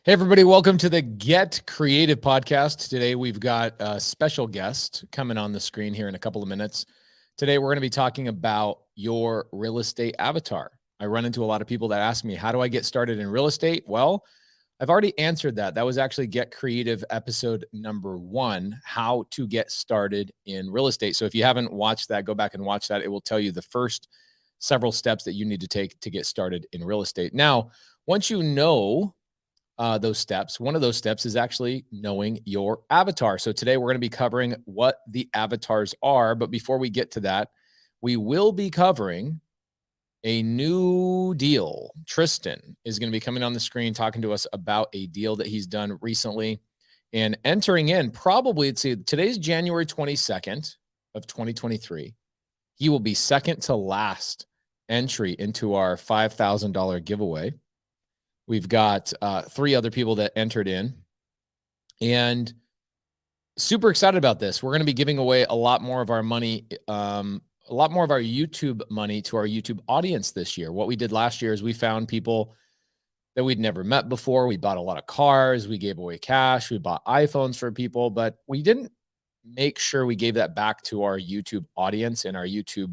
Hey, everybody, welcome to the Get Creative podcast. Today, we've got a special guest coming on the screen here in a couple of minutes. Today, we're going to be talking about your real estate avatar. I run into a lot of people that ask me, how do I get started in real estate? Well, I've already answered that. That was actually Get Creative episode number 1, how to get started in real estate. So if you haven't watched that, go back and watch that. It will tell you the first several steps that you need to take to get started in real estate. Now, once you know those steps, one of those steps is actually knowing your avatar. So today we're going to be covering what the avatars are. But before we get to that, we will be covering a new deal. Tristan is going to be coming on the screen talking to us about a deal that he's done recently and entering in probably, let's see, today's January 22nd of 2023. He will be second to last entry into our $5,000 giveaway. We've got 3 other people that entered in, and super excited about this. We're going to be giving away a lot more of our money, a lot more of our YouTube money to our YouTube audience this year. What we did last year is we found people that we'd never met before. We bought a lot of cars. We gave away cash. We bought iPhones for people, but we didn't make sure we gave that back to our YouTube audience and our YouTube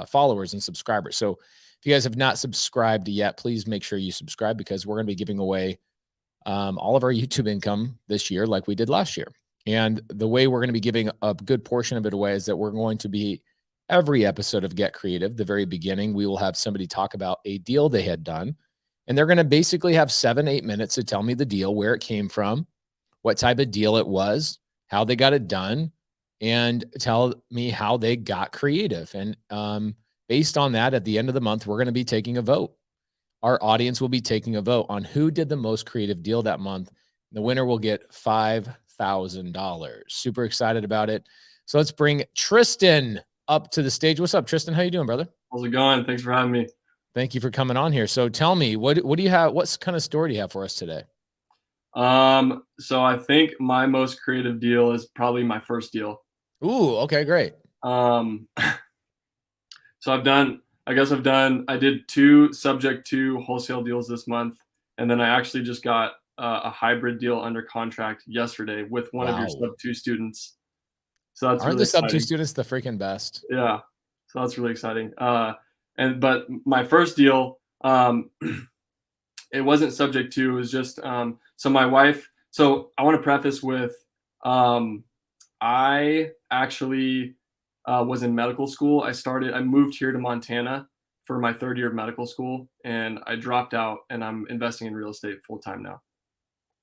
followers and subscribers. So if you guys have not subscribed yet, please make sure you subscribe, because we're going to be giving away all of our YouTube income this year like we did last year. And the way we're going to be giving a good portion of it away is that we're going to be, every episode of Get Creative, the very beginning, we will have somebody talk about a deal they had done. And they're going to basically have 7-8 minutes to tell me the deal, where it came from, what type of deal it was, how they got it done, and tell me how they got creative. And based on that, at the end of the month, we're going to be taking a vote. Our audience will be taking a vote on who did the most creative deal that month. The winner will get $5,000. Super excited about it. So let's bring Tristan up to the stage. What's up, Tristan? How you doing, brother? How's it going? Thanks for having me. Thank you for coming on here. So tell me, what do you have? What kind of story do you have for us today? So I think my most creative deal is probably my first deal. Ooh, okay, great. So I did 2 subject to wholesale deals this month. And then I actually just got a hybrid deal under contract yesterday with one of your Wow. sub 2 students. So that's Aren't really the sub 2 exciting. students the freaking best? Yeah. So that's really exciting. But my first deal, it wasn't subject to, it was just, so my wife, so I want to preface with, I actually was in medical school. I moved here to Montana for my 3rd year of medical school, and I dropped out, and I'm investing in real estate full time now.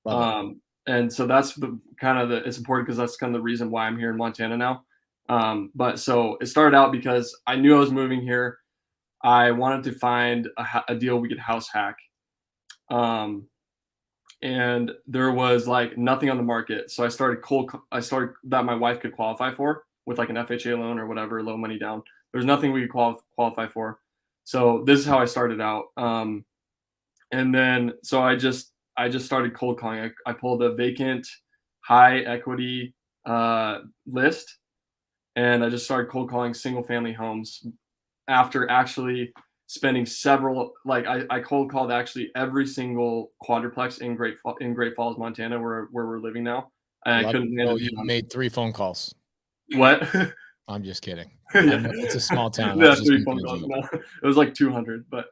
Love it. And so that's it's important because that's kind of the reason why I'm here in Montana now. But so it started out because I knew I was moving here. I wanted to find a deal we could house hack. And there was like nothing on the market. So I started that my wife could qualify for with like an FHA loan or whatever, low money down. There's nothing we could qualify for. So this is how I started out. And then, so I just started cold calling. I pulled a vacant high equity list, and I just started cold calling single family homes after actually spending several, like I cold called actually every single quadruplex in Great Falls, Montana, where we're living now. And I couldn't land a You deal. made 3 phone calls. What? I'm just kidding. Yeah. It's a small town. Yeah, Just 3 phone calls. No, it was like 200, but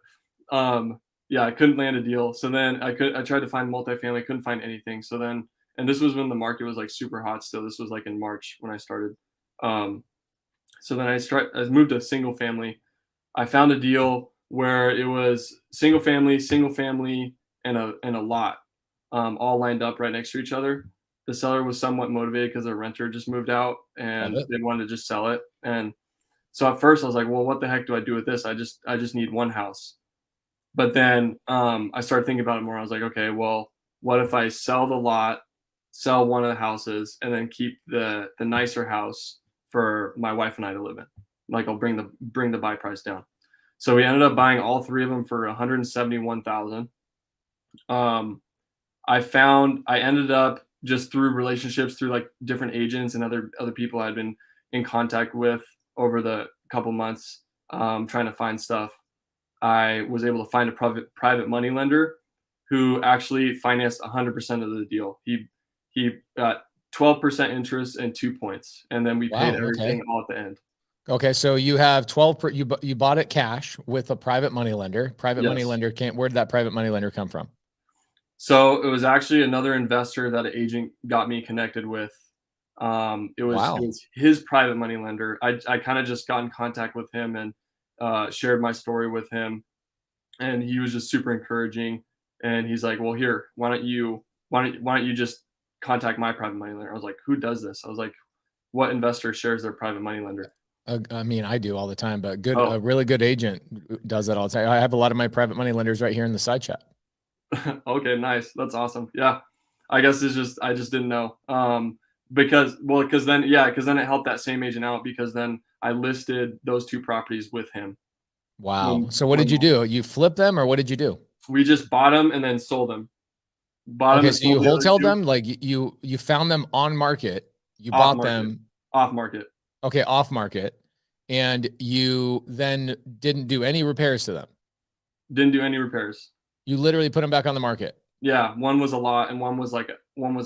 yeah, I couldn't land a deal. So then I tried to find multifamily, couldn't find anything. So then, and this was when the market was like super hot still. This was like in March when I started. So then I moved to single family. I found a deal where it was single family, and a lot, all lined up right next to each other. The seller was somewhat motivated because their renter just moved out and they wanted to just sell it. And so at first I was like, well, what the heck do I do with this? I just need one house. But then I started thinking about it more. I was like, okay, well, what if I sell the lot, sell one of the houses, and then keep the nicer house for my wife and I to live in? Like, I'll bring the buy price down. So we ended up buying all 3 of them for $171,000. I ended up just through relationships, through like different agents and other people I'd been in contact with over the couple months, trying to find stuff. I was able to find a private money lender who actually financed 100% of the deal. He got 12% interest and 2 points, and then we paid Wow. Okay. everything all at the end. Okay. So you have 12 per, you bought it cash with a private money lender. Private money Yes. lender can't, where did that private money lender come from? So it was actually another investor that an agent got me connected with. It Wow. was his private money lender. I kind of just got in contact with him and shared my story with him, and he was just super encouraging. And he's like, "Well, here, why don't you just contact my private money lender?" I was like, "Who does this?" I was like, "What investor shares their private money lender?" I mean, I do all the time, but a Oh, really good agent does that all the time. I have a lot of my private money lenders right here in the side chat. okay, nice. That's awesome. Yeah. I guess it's just I just didn't know. Because then it helped that same agent out because then I listed those 2 properties with him. Wow. When So what did when you do? You flip them or what did you do? we just bought them and then sold them. Bought them Okay. and So you sold the other wholesale 2 them, like you found them on market, you off bought market. them, Off market. okay, off market, and you then didn't do any repairs to them. Didn't do any repairs. You literally put them back on the market. Yeah, one was a lot and one was a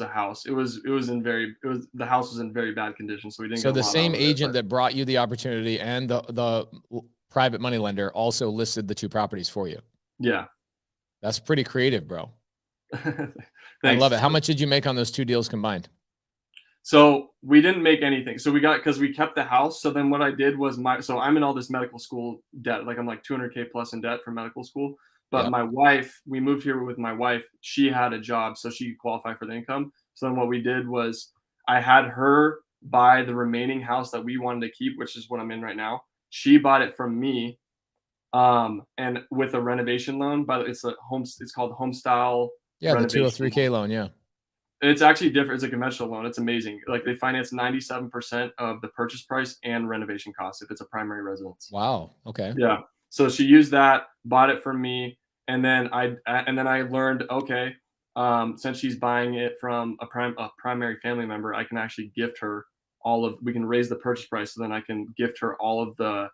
house. The house was in very bad condition, so we didn't So get a the lot out same of it, agent but that brought you the opportunity and the private money lender also listed the 2 properties for you. yeah. That's pretty creative, bro. I love Thanks. it. How much did you make on those 2 deals combined? So we didn't make anything. So because we kept the house. So then what I did was so I'm in all this medical school debt. Like I'm like 200K plus in debt for medical school. But Yep. my wife, we moved here with my wife. She had a job, so she could qualify for the income. So then what we did was I had her buy the remaining house that we wanted to keep, which is what I'm in right now. She bought it from me, and with a renovation loan. But it's called home style Yeah, the renovation. 203K loan, yeah. It's actually different. It's a conventional loan. It's amazing. Like they finance 97% of the purchase price and renovation costs if it's a primary residence. Wow, okay. Yeah. So she used that, bought it from me, and then I learned, okay, since she's buying it from a primary family member, I can actually gift her we can raise the purchase price, so then I can gift her all of the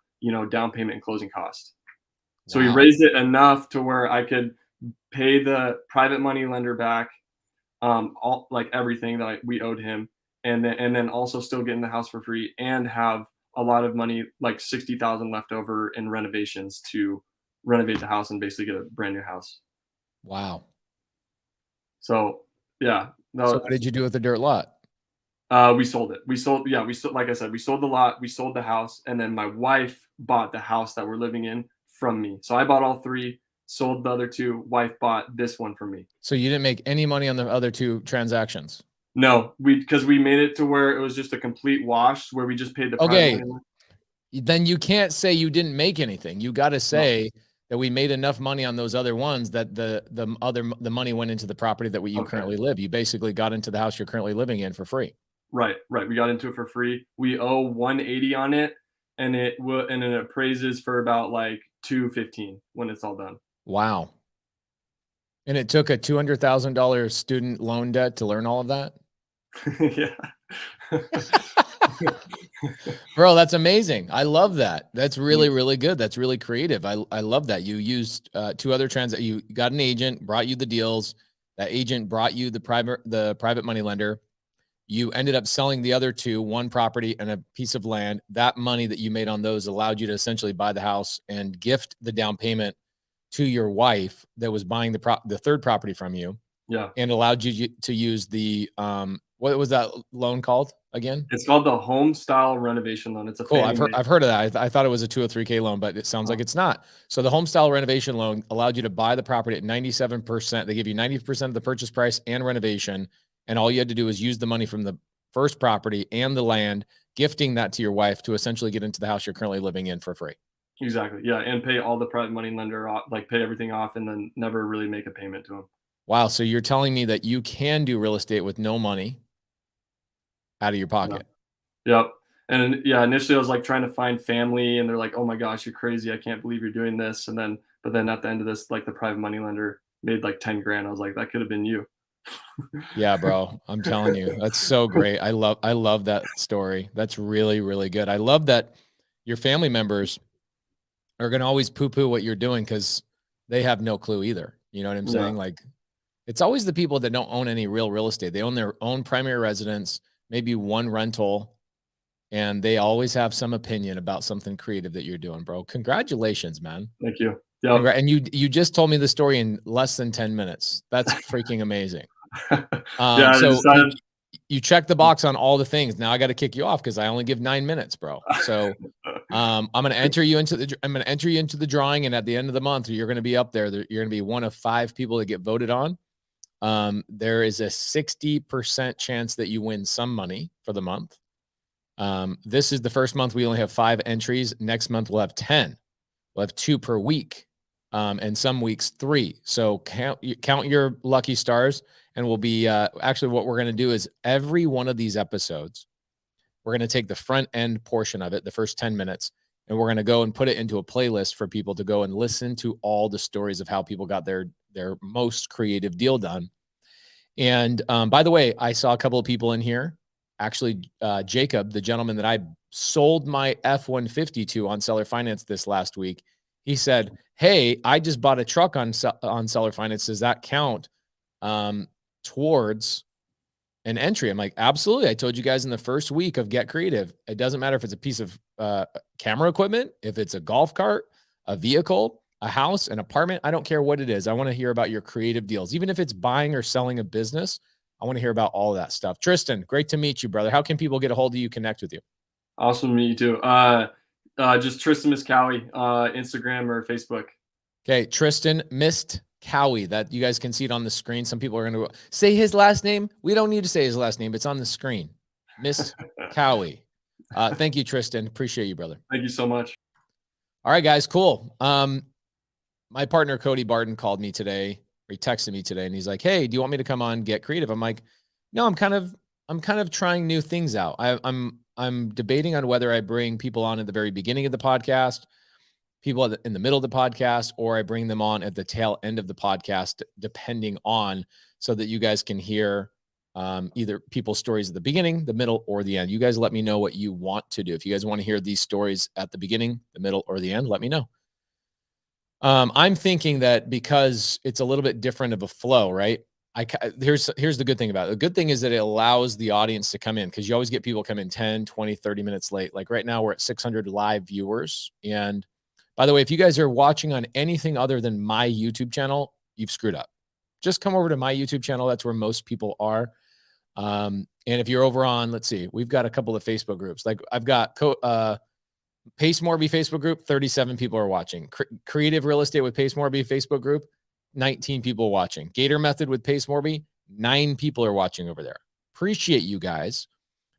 down payment and closing costs. So we Wow. raised it enough to where I could pay the private money lender back, all like everything that we owed him, and then also still getting the house for free and have a lot of money, like 60,000 left over in renovations to renovate the house and basically get a brand new house. Wow. So yeah, So no, what did you do with the dirt lot? we sold it. We sold, like I said, we sold the lot, we sold the house, and then my wife bought the house that we're living in from me. So I bought all 3, sold the other 2. Wife bought this one from me. So you didn't make any money on the other 2 transactions? No, because we made it to where it was just a complete wash, where we just paid the private Okay, money line. then you can't say you didn't make anything. You gotta No, say that we made enough money on those other ones that the money went into the property that you okay. currently live. You basically got into the house you're currently living in for free. Right, right. We got into it for free. We owe 180 on it, and it appraises for about like 215 when it's all done. Wow. And it took a $200,000 student loan debt to learn all of that? Yeah. Bro, that's amazing. I love that. That's really, Mm, really good. That's really creative. I love that. You used 2 other you got an agent, brought you the deals. That agent brought you the private money lender. You ended up selling the other 2, one property and a piece of land. That money that you made on those allowed you to essentially buy the house and gift the down payment to your wife that was buying the third property from you, yeah. and allowed you to use the what was that loan called again? It's called the home style renovation loan. It's a Cool. Fannie Mae. I've heard of that. I thought it was a 203K loan, but it sounds like Oh, it's not. So the home style renovation loan allowed you to buy the property at 97%. They give you 90% of the purchase price and renovation. And all you had to do was use the money from the first property and the land, gifting that to your wife to essentially get into the house you're currently living in for free. exactly. Yeah, and pay all the private money lender off, like pay everything off, and then never really make a payment to him. Wow. So you're telling me that you can do real estate with no money out of your Yeah. pocket. Yep. And yeah, initially I was like trying to find family, and they're like, "Oh my gosh, you're crazy! I can't believe you're doing this." But then at the end of this, like the private money lender made like 10 grand. I was like, that could have been you. Yeah, bro. I'm telling you, that's so great. I love that story. That's really, really good. I love that your family members are going to always poo-poo what you're doing because they have no clue either. You know what I'm Yeah. saying? Like It's always the people that don't own any real estate. They own their own primary residence, maybe one rental, and they always have some opinion about something creative that you're doing, bro. Congratulations, man. Thank you. Yep. And you just told me the story in less than 10 minutes. That's freaking amazing. Yeah, So you check the box on all the things. Now I got to kick you off because I only give 9 minutes, bro. So I'm going to enter you into the drawing, and at the end of the month, you're going to be up there. You're going to be one of 5 people that get voted on. There is a 60% chance that you win some money for the month. This is the first month we only have 5 entries. Next month we'll have 10. We'll have 2 per week, and some weeks 3. So count your lucky stars, and we'll be actually what we're going to do is every one of these episodes, we're going to take the front end portion of it, the first 10 minutes, and we're going to go and put it into a playlist for people to go and listen to all the stories of how people got their most creative deal done. And by the way, I saw a couple of people in here. Actually, Jacob, the gentleman that I sold my F-150 to on Seller Finance this last week, he said, "Hey, I just bought a truck on Seller Finance. Does that count towards an entry?" I'm like, "Absolutely. I told you guys in the first week of Get Creative, it doesn't matter if it's a piece of camera equipment, if it's a golf cart, a vehicle, a house, an apartment. I don't care what it is. I want to hear about your creative deals. Even if it's buying or selling a business, I want to hear about all of that stuff." Tristan, great to meet you, brother. How can people get a hold of you, connect with you? Awesome to meet you too. Just Tristan Miscowie, Instagram or Facebook. Okay, Tristan Mist Cowie. That you guys can see it on the screen. Some people are going to say his last name. We don't need to say his last name. It's on the screen. Mist Cowie. Thank you, Tristan. Appreciate you, brother. Thank you so much. All right, guys. Cool. My partner Cody Barton called me today, or he texted me today, and he's like, "Hey, do you want me to come on Get Creative?" I'm like, "No, I'm kind of trying new things out. I'm debating on whether I bring people on at the very beginning of the podcast, people in the middle of the podcast, or I bring them on at the tail end of the podcast, depending on, so that you guys can hear either people's stories at the beginning, the middle, or the end. You guys let me know what you want to do. If you guys want to hear these stories at the beginning, the middle, or the end, let me know. I'm thinking that because it's a little bit different of a flow, right? Here's the good thing about it. The good thing is that it allows the audience to come in, because you always get people come in 10, 20, 30 minutes late. Like right now we're at 600 live viewers. And by the way, if you guys are watching on anything other than my YouTube channel, you've screwed up. Just come over to my YouTube channel. That's where most people are. And if you're over on, let's see, we've got a couple of Facebook groups. Like I've got Pace Morby Facebook group, 37 people are watching. Creative Real Estate with Pace Morby Facebook group, 19 people watching. Gator Method with Pace Morby, 9 people are watching over there. Appreciate you guys.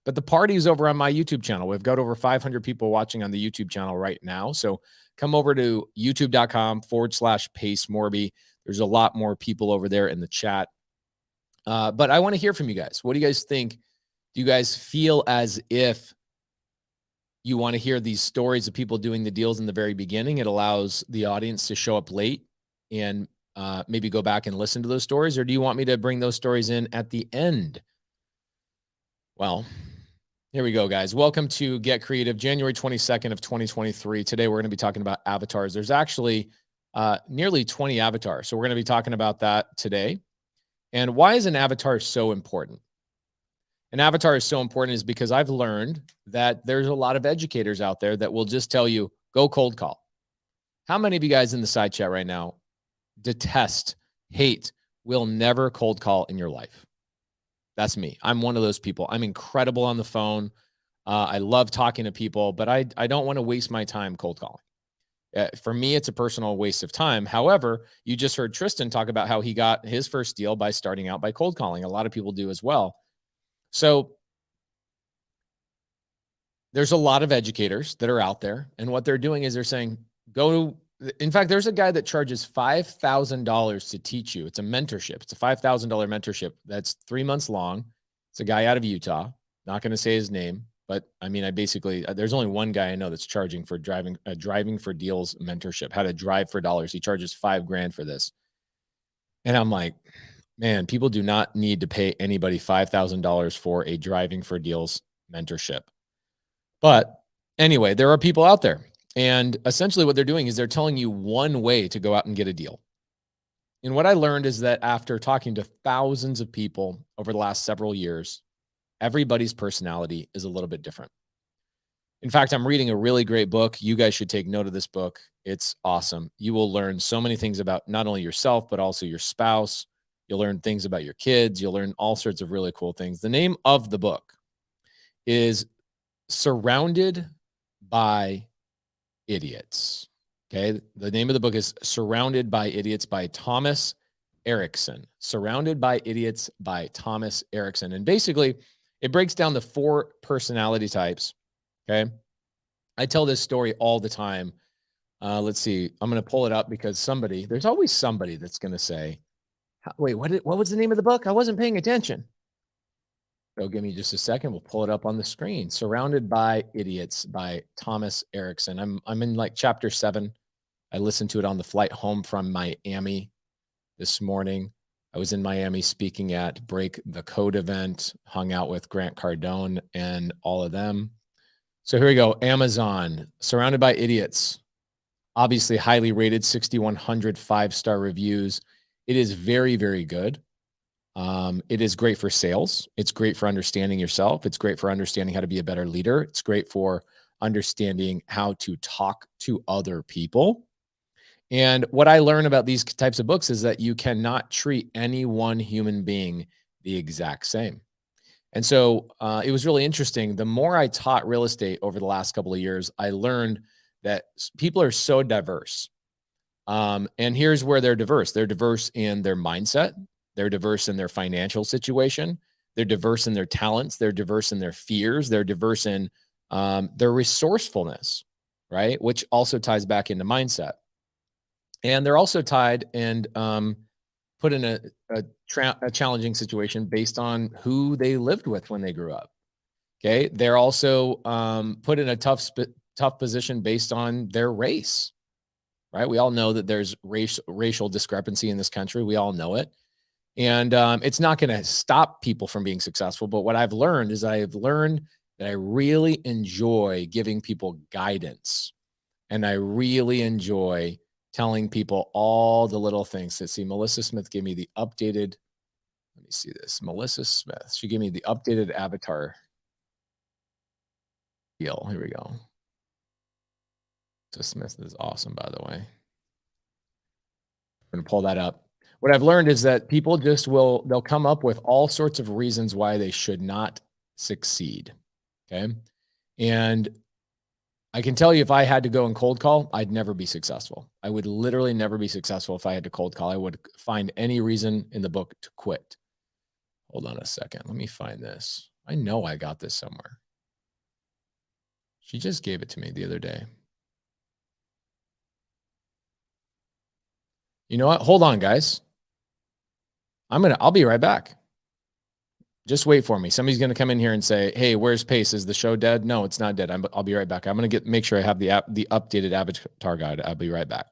But the party is over on my YouTube channel. We've got over 500 people watching on the YouTube channel right now. So come over to youtube.com/Pace Morby. There's a lot more people over there in the chat. But I want to hear from you guys. What do you guys think? Do you guys feel as if you want to hear these stories of people doing the deals in the very beginning? It allows the audience to show up late and maybe go back and listen to those stories. Or do you want me to bring those stories in at the end? Well, here we go, guys. Welcome to Get Creative, January 22nd of 2023. Today, we're going to be talking about avatars. There's actually nearly 20 avatars. So we're going to be talking about that today. And why is an avatar so important? An avatar is so important is because I've learned that there's a lot of educators out there that will just tell you, go cold call. How many of you guys in the side chat right now detest, hate, will never cold call in your life? That's me. I'm one of those people. I'm incredible on the phone. I love talking to people, but I don't want to waste my time cold calling. For me, it's a personal waste of time. However, you just heard Tristan talk about how he got his first deal by starting out by cold calling. A lot of people do as well. So there's a lot of educators that are out there, and what they're doing is they're saying, in fact, there's a guy that charges $5,000 to teach you. It's a mentorship. It's a $5,000 mentorship. That's 3 months long. It's a guy out of Utah. Not going to say his name, but I mean, there's only one guy I know that's charging for driving for deals mentorship, how to drive for dollars. He charges $5,000 for this. And I'm like, man, people do not need to pay anybody $5,000 for a driving for deals mentorship. But anyway, there are people out there. And essentially what they're doing is they're telling you one way to go out and get a deal. And what I learned is that after talking to thousands of people over the last several years, everybody's personality is a little bit different. In fact, I'm reading a really great book. You guys should take note of this book. It's awesome. You will learn so many things about not only yourself, but also your spouse. You'll learn things about your kids. You'll learn all sorts of really cool things. The name of the book is Surrounded by Idiots. Okay. The name of the book is Surrounded by Idiots by Thomas Erickson. Surrounded by Idiots by Thomas Erickson. And basically, it breaks down the 4 personality types. Okay. I tell this story all the time. Let's see. I'm going to pull it up because there's always somebody that's going to say, wait, what was the name of the book? I wasn't paying attention. So give me just a second. We'll pull it up on the screen. Surrounded by Idiots by Thomas Erickson. I'm in like chapter 7. I listened to it on the flight home from Miami this morning. I was in Miami speaking at Break the Code event, hung out with Grant Cardone and all of them. So here we go. Amazon, Surrounded by Idiots. Obviously highly rated, 6,100 5-star reviews. It is very, very good. It is great for sales. It's great for understanding yourself. It's great for understanding how to be a better leader. It's great for understanding how to talk to other people. And what I learn about these types of books is that you cannot treat any one human being the exact same. And so it was really interesting. The more I taught real estate over the last couple of years, I learned that people are so diverse. And here's where they're diverse. They're diverse in their mindset. They're diverse in their financial situation. They're diverse in their talents. They're diverse in their fears. They're diverse in their resourcefulness, right? Which also ties back into mindset. And they're also tied and put in a challenging situation based on who they lived with when they grew up. Okay. They're also put in a tough position based on their race, right? We all know that there's racial discrepancy in this country. We all know it. And it's not going to stop people from being successful. But what I've learned is that I really enjoy giving people guidance. And I really enjoy telling people all the little things. So see, Melissa Smith gave me the updated, let me see this. Melissa Smith, she gave me the updated avatar deal. Here we go. Melissa Smith is awesome, by the way. I'm going to pull that up. What I've learned is that people they'll come up with all sorts of reasons why they should not succeed. Okay. And I can tell you if I had to go and cold call, I'd never be successful. I would literally never be successful if I had to cold call. I would find any reason in the book to quit. Hold on a second. Let me find this. I know I got this somewhere. She just gave it to me the other day. You know what? Hold on, guys. I'll be right back. Just wait for me. Somebody's going to come in here and say, "Hey, where's Pace? Is the show dead?" No, it's not dead. I'll be right back. I'm going to make sure I have the updated avatar guide. I'll be right back.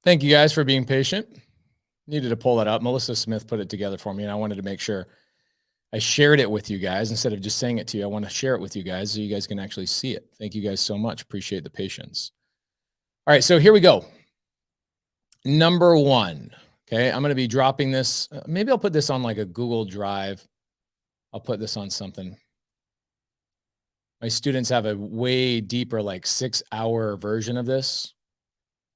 Thank you guys for being patient. Needed to pull that up. Melissa Smith put it together for me, and I wanted to make sure I shared it with you guys instead of just saying it to you. I want to share it with you guys so you guys can actually see it. Thank you guys so much. Appreciate the patience. All right, so here we go. Number one. Okay, I'm going to be dropping this. Maybe I'll put this on like a Google Drive. I'll put this on something. My students have a way deeper, like 6-hour version of this,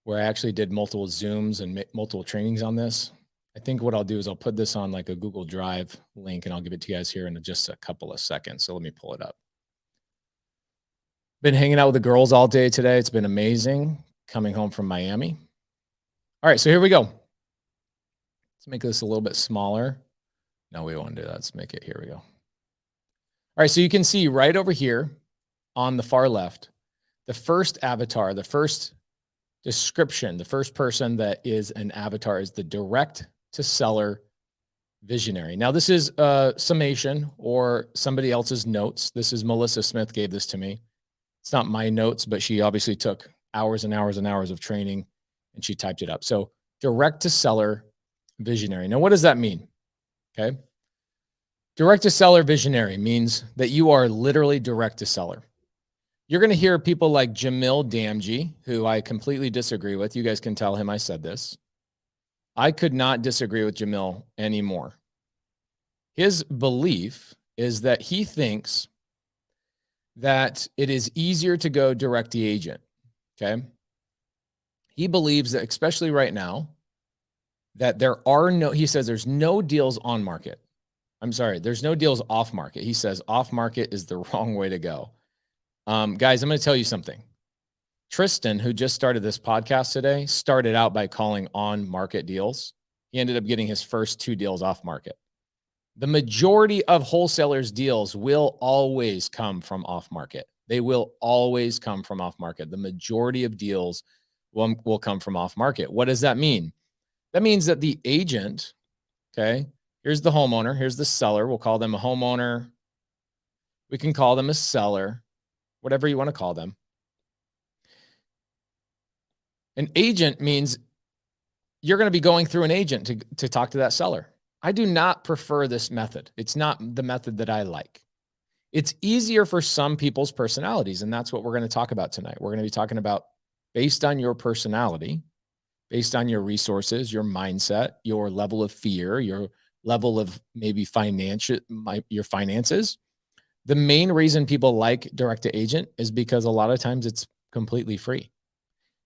where I actually did multiple Zooms and multiple trainings on this. I think what I'll do is I'll put this on like a Google Drive link, and I'll give it to you guys here in just a couple of seconds. So let me pull it up. Been hanging out with the girls all day today. It's been amazing coming home from Miami. All right, so here we go. Let's make this a little bit smaller. No, we don't want to do that. Let's make it, here we go. All right, so you can see right over here on the far left, the first avatar, the first description, the first person that is an avatar is the direct to seller visionary. Now, this is a summation or somebody else's notes. This is Melissa Smith gave this to me. It's not my notes, but she obviously took hours and hours and hours of training and she typed it up. So direct to seller visionary. Now, what does that mean? Okay. Direct to seller visionary means that you are literally direct to seller. You're going to hear people like Jamil Damji, who I completely disagree with. You guys can tell him I said this. I could not disagree with Jamil anymore. His belief is that he thinks that it is easier to go direct to agent. Okay. He believes that, especially right now, that he says there's no deals on market. I'm sorry, there's no deals off market. He says off market is the wrong way to go. Guys, I'm going to tell you something. Tristan, who just started this podcast today, started out by calling on market deals. He ended up getting his first 2 deals off market. The majority of wholesalers' deals will always come from off market. They will always come from off market. The majority of deals will come from off market. What does that mean? That means that the agent, okay, here's the homeowner, here's the seller. We'll call them a homeowner. We can call them a seller, whatever you want to call them. An agent means you're going to be going through an agent to talk to that seller. I do not prefer this method. It's not the method that I like. It's easier for some people's personalities, and that's what we're going to talk about tonight. We're going to be talking about based on your personality, based on your resources, your mindset, your level of fear, your level of maybe your finances. The main reason people like direct to agent is because a lot of times it's completely free.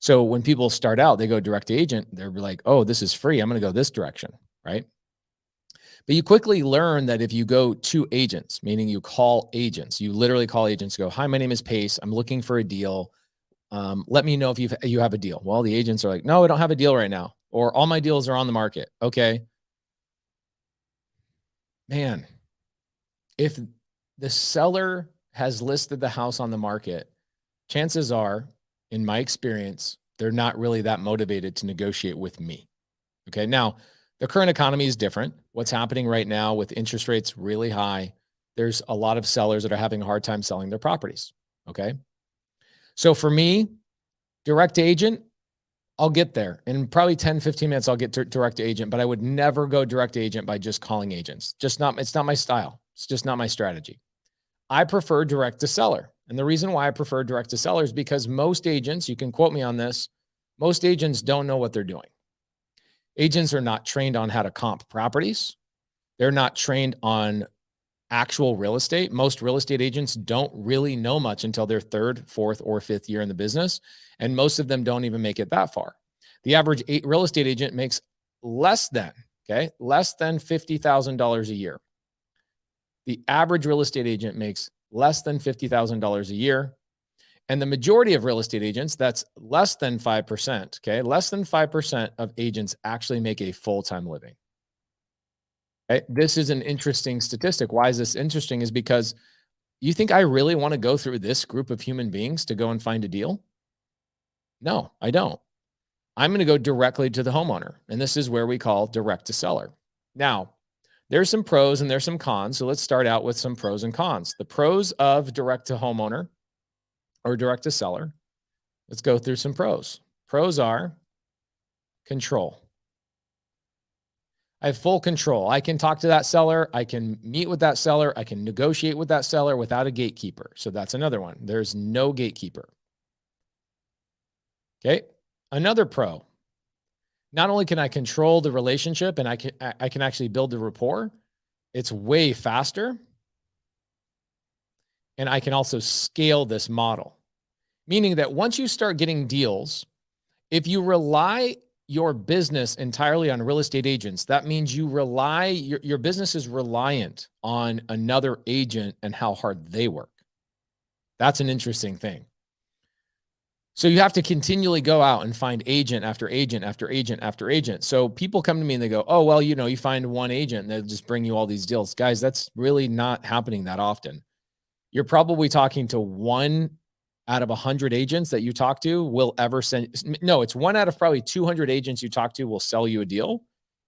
So when people start out, they go direct to agent, they're like, oh, this is free. I'm going to go this direction, right? But you quickly learn that if you go to agents, meaning you call agents, you literally call agents, go, hi, my name is Pace. I'm looking for a deal. Let me know if you have a deal. Well, the agents are like, no, I don't have a deal right now. Or all my deals are on the market. Okay. Man, if the seller has listed the house on the market, chances are, in my experience, they're not really that motivated to negotiate with me. Okay. Now, the current economy is different. What's happening right now with interest rates really high, there's a lot of sellers that are having a hard time selling their properties. Okay. So for me, direct to agent, I'll get there. In probably 10, 15 minutes, I'll get to direct to agent, but I would never go direct to agent by just calling agents. It's not my style. It's just not my strategy. I prefer direct to seller. And the reason why I prefer direct to seller is because most agents, you can quote me on this, most agents don't know what they're doing. Agents are not trained on how to comp properties. They're not trained on actual real estate. Most real estate agents don't really know much until their 3rd, 4th, or 5th year in the business. And most of them don't even make it that far. The average real estate agent makes less than $50,000 a year. The average real estate agent makes less than $50,000 a year. And the majority of real estate agents, that's less than 5%. Okay. Less than 5% of agents actually make a full-time living. Okay? This is an interesting statistic. Why is this interesting? Is because you think I really want to go through this group of human beings to go and find a deal? No, I don't. I'm going to go directly to the homeowner. And this is where we call direct to seller. Now, there's some pros and there's some cons. So let's start out with some pros and cons. The pros of direct to homeowner or direct to seller. Let's go through some pros. Pros are control. I have full control. I can talk to that seller. I can meet with that seller. I can negotiate with that seller without a gatekeeper. So that's another one. There's no gatekeeper. Okay. Another pro. Not only can I control the relationship and I can actually build the rapport, it's way faster. And I can also scale this model, meaning that once you start getting deals, if you rely your business entirely on real estate agents, that means you rely, your business is reliant on another agent and how hard they work. That's an interesting thing. So you have to continually go out and find agent after agent after agent after agent. So people come to me and they go, oh, well, you find one agent and they'll just bring you all these deals. Guys, that's really not happening that often. You're probably talking to 1 out of 100 agents that you talk to will ever send. No, it's 1 out of probably 200 agents you talk to will sell you a deal.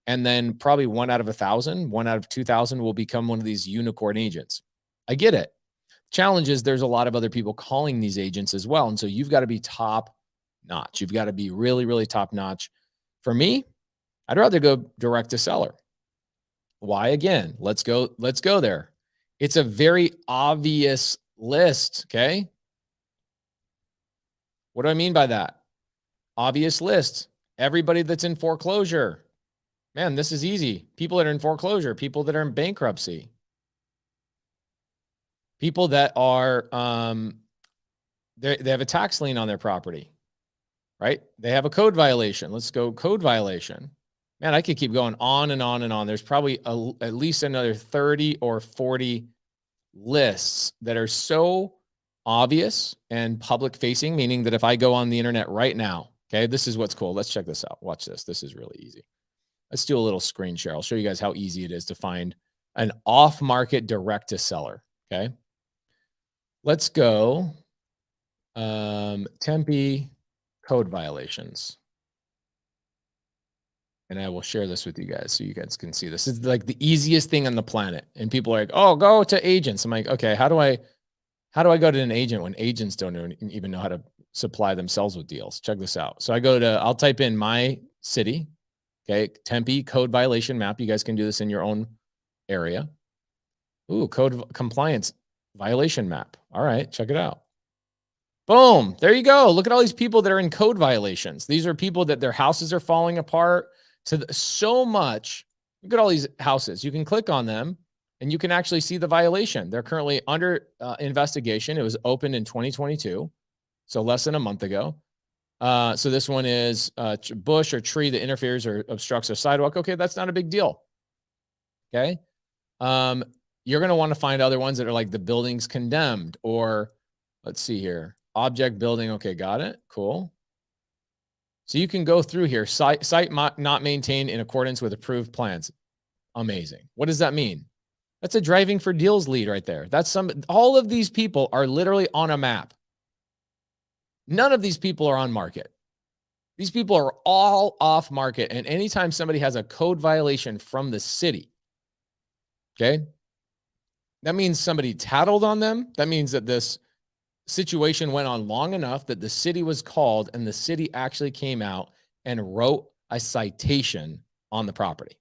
And then probably 1 out of 1,000, 1 out of 2,000 will become one of these unicorn agents. I get it. Challenge is there's a lot of other people calling these agents as well. And so you've got to be top notch. You've got to be really, really top notch. For me, I'd rather go direct to seller. Why? Again, let's go there. It's a very obvious list. Okay. What do I mean by that? Obvious list. Everybody that's in foreclosure. Man, this is easy. People that are in foreclosure, people that are in bankruptcy, people that are, they have a tax lien on their property, right? They have a code violation. Let's go code violation. Man, I could keep going on and on and on. There's probably at least another 30 or 40 lists that are so obvious and public facing, meaning that if I go on the internet right now, okay, this is what's cool. Let's check this out. Watch this. This is really easy. Let's do a little screen share. I'll show you guys how easy it is to find an off-market direct to seller. Okay. Let's go Tempe code violations. And I will share this with you guys so you guys can see. This is like the easiest thing on the planet. And people are like, oh, go to agents. I'm like, okay, how do I go to an agent when agents don't even know how to supply themselves with deals? Check this out. So I'll type in my city, okay, Tempe code violation map. You guys can do this in your own area. Ooh, code compliance violation map. All right, check it out. Boom, there you go. Look at all these people that are in code violations. These are people that their houses are falling apart so much. Look at all these houses. You can click on them and you can actually see the violation. They're currently under investigation. It was opened in 2022, so less than a month ago. So this one is bush or tree that interferes or obstructs a sidewalk. Okay, that's not a big deal. Okay. You're going to want to find other ones that are like the building's condemned, or let's see here, object building. Okay, got it. Cool. So you can go through here. Site not maintained in accordance with approved plans. Amazing. What does that mean? That's a driving for deals lead right there. All of these people are literally on a map. None of these people are on market. These people are all off market. And anytime somebody has a code violation from the city, okay, that means somebody tattled on them. That means that this situation went on long enough that the city was called and the city actually came out and wrote a citation on the property.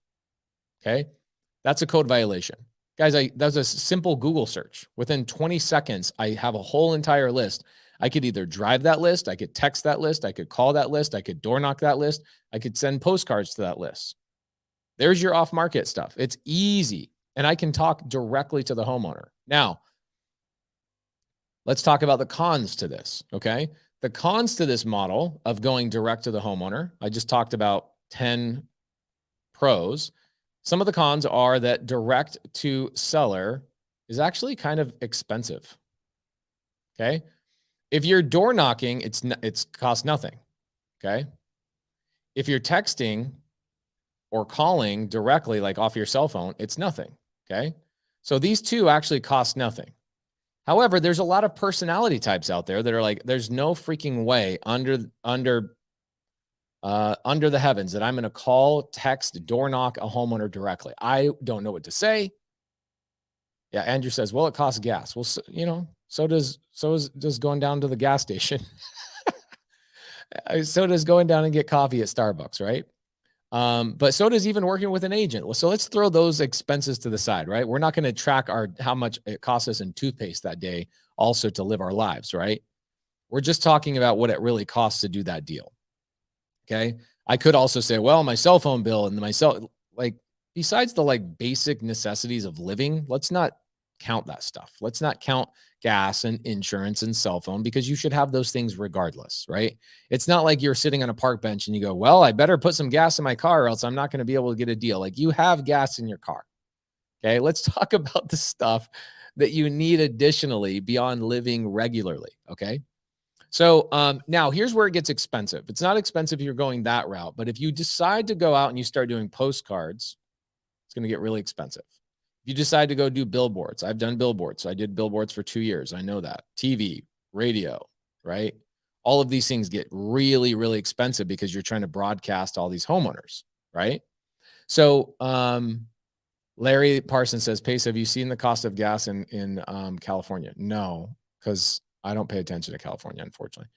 Okay. That's a code violation. Guys, that's a simple Google search. Within 20 seconds, I have a whole entire list. I could either drive that list, I could text that list, I could call that list, I could door knock that list, I could send postcards to that list. There's your off-market stuff. It's easy. And I can talk directly to the homeowner. Now, let's talk about the cons to this, okay? The cons to this model of going direct to the homeowner, I just talked about 10 pros. Some of the cons are that direct to seller is actually kind of expensive, okay? If you're door knocking, it's cost nothing, okay? If you're texting or calling directly, like off your cell phone, it's nothing, okay? So these two actually cost nothing. However, there's a lot of personality types out there that are like, there's no freaking way under the heavens that I'm going to call, text, door knock a homeowner directly. I don't know what to say. Yeah, Andrew says, well, it costs gas. Well, so does going down to the gas station. So does going down and get coffee at Starbucks, right? But so does even working with an agent. So let's throw those expenses to the side, right? We're not going to track how much it costs us in toothpaste that day also to live our lives, right? We're just talking about what it really costs to do that deal. Okay. I could also say, well, my cell phone bill and like besides the like basic necessities of living, let's not count that stuff. Let's not count gas and insurance and cell phone because you should have those things regardless, right? It's not like you're sitting on a park bench and you go, well, I better put some gas in my car or else I'm not going to be able to get a deal. Like you have gas in your car. Okay. Let's talk about the stuff that you need additionally beyond living regularly. Okay. So now here's where it gets expensive. It's not expensive if you're going that route, but if you decide to go out and you start doing postcards, it's going to get really expensive. If you decide to go do billboards, I've done billboards. I did billboards for 2 years. I know that. TV, radio, right? All of these things get really, really expensive because you're trying to broadcast all these homeowners, right? So Larry Parsons says, Pace, have you seen the cost of gas in California? No, because I don't pay attention to California, unfortunately.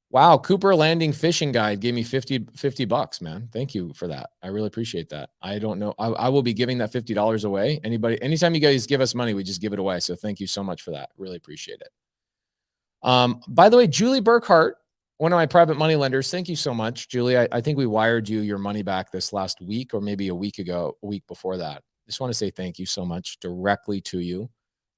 Wow, Cooper Landing Fishing Guide gave me 50 bucks, man. Thank you for that. I really appreciate that. I don't know. I will be giving that $50 away. Anytime you guys give us money, we just give it away. So thank you so much for that. Really appreciate it. By the way, Julie Burkhart, one of my private money lenders, thank you so much, Julie. I think we wired you your money back this last week or maybe a week before that. Just want to say thank you so much directly to you.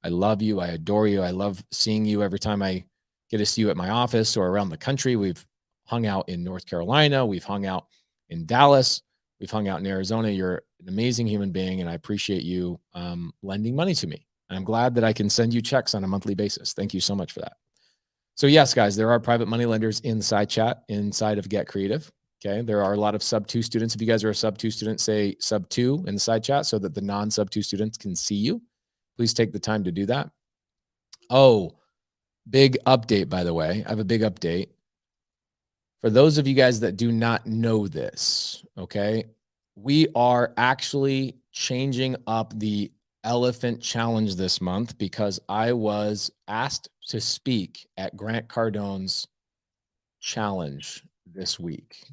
I love you. I adore you. I love seeing you every time I get to see you at my office or around the country. We've hung out in North Carolina. We've hung out in Dallas. We've hung out in Arizona. You're an amazing human being, and I appreciate you lending money to me. And I'm glad that I can send you checks on a monthly basis. Thank you so much for that. So yes, guys, there are private money lenders inside chat, inside of Get Creative. Okay. There are a lot of sub 2 students. If you guys are a sub 2 student, say sub 2 in the side chat so that the non-sub 2 students can see you. Please take the time to do that. Oh, big update, by the way. I have a big update. For those of you guys that do not know this, okay, we are actually changing up the Elephant Challenge this month because I was asked to speak at Grant Cardone's challenge this week.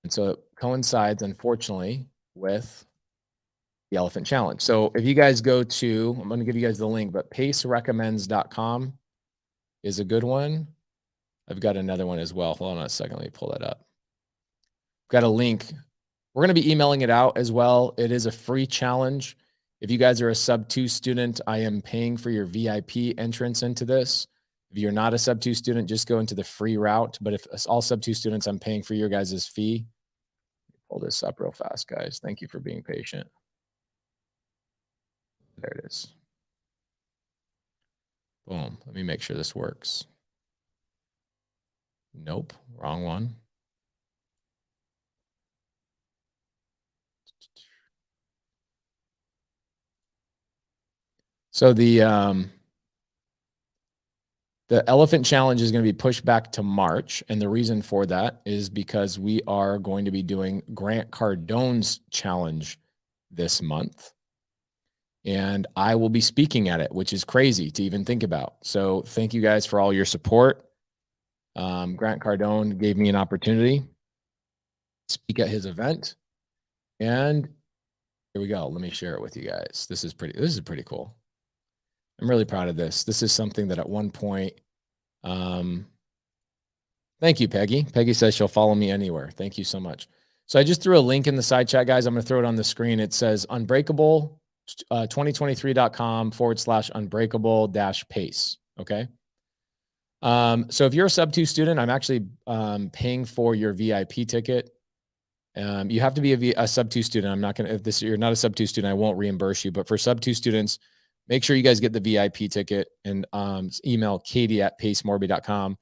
And so it coincides, unfortunately, with the Elephant Challenge. So if you guys go to, I'm going to give you guys the link, but pacerecommends.com is a good one. I've got another one as well. Hold on a second. Let me pull that up. I've got a link. We're going to be emailing it out as well. It is a free challenge. If you guys are a sub 2 student, I am paying for your VIP entrance into this. If you're not a sub 2 student, just go into the free route. But if it's all sub 2 students, I'm paying for your guys' fee. Pull this up real fast, guys. Thank you for being patient. There it is. Boom. Let me make sure this works. Nope. Wrong one. So the Elephant Challenge is going to be pushed back to March. And the reason for that is because we are going to be doing Grant Cardone's challenge this month. And I will be speaking at it, which is crazy to even think about. So thank you guys for all your support. Grant Cardone gave me an opportunity to speak at his event. And here we go. Let me share it with you guys. This is pretty cool. I'm really proud of this. This is something that at one point, thank you, Peggy. Peggy says she'll follow me anywhere. Thank you so much. So I just threw a link in the side chat, guys. I'm going to throw it on the screen. It says Unbreakable 2023.com/unbreakable-pace. Okay. So if you're a sub 2 student, I'm actually paying for your VIP ticket. You have to be a sub 2 student. I'm not going to, if you're not a sub 2 student, I won't reimburse you. But for sub 2 students, make sure you guys get the VIP ticket and email katie@pacemorby.com.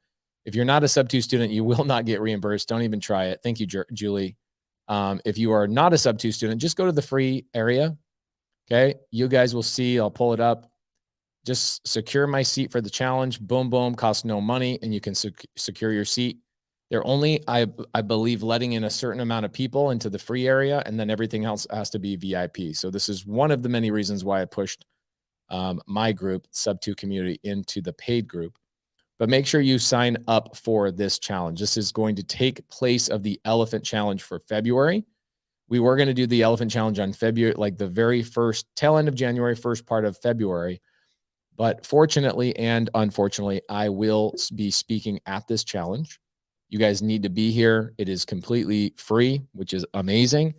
If you're not a sub 2 student, you will not get reimbursed. Don't even try it. Thank you, Julie. If you are not a sub 2 student, just go to the free area. Okay. You guys will see, I'll pull it up. Just secure my seat for the challenge. Boom, boom, costs no money, and you can secure your seat. They're only, I believe, letting in a certain amount of people into the free area, and then everything else has to be VIP. So this is one of the many reasons why I pushed my group, sub 2 community, into the paid group. But make sure you sign up for this challenge. This is going to take place of the Elephant Challenge for February. We were going to do the Elephant Challenge on February, like the very first tail end of January, first part of February. But fortunately and unfortunately, I will be speaking at this challenge. You guys need to be here. It is completely free, which is amazing.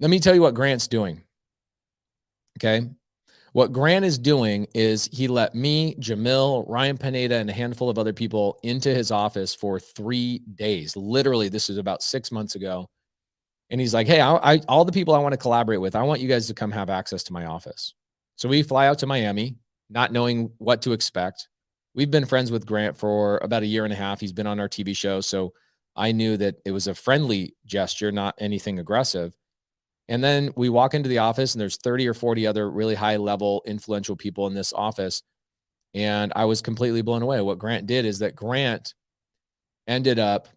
Let me tell you what Grant's doing. Okay. What Grant is doing is he let me, Jamil, Ryan Pineda, and a handful of other people into his office for 3 days. Literally, this is about 6 months ago. And he's like, hey, all the people I want to collaborate with, I want you guys to come have access to my office. So we fly out to Miami, not knowing what to expect. We've been friends with Grant for about a year and a half. He's been on our TV show. So I knew that it was a friendly gesture, not anything aggressive. And then we walk into the office and there's 30 or 40 other really high level influential people in this office. And I was completely blown away. What Grant did is that Grant ended up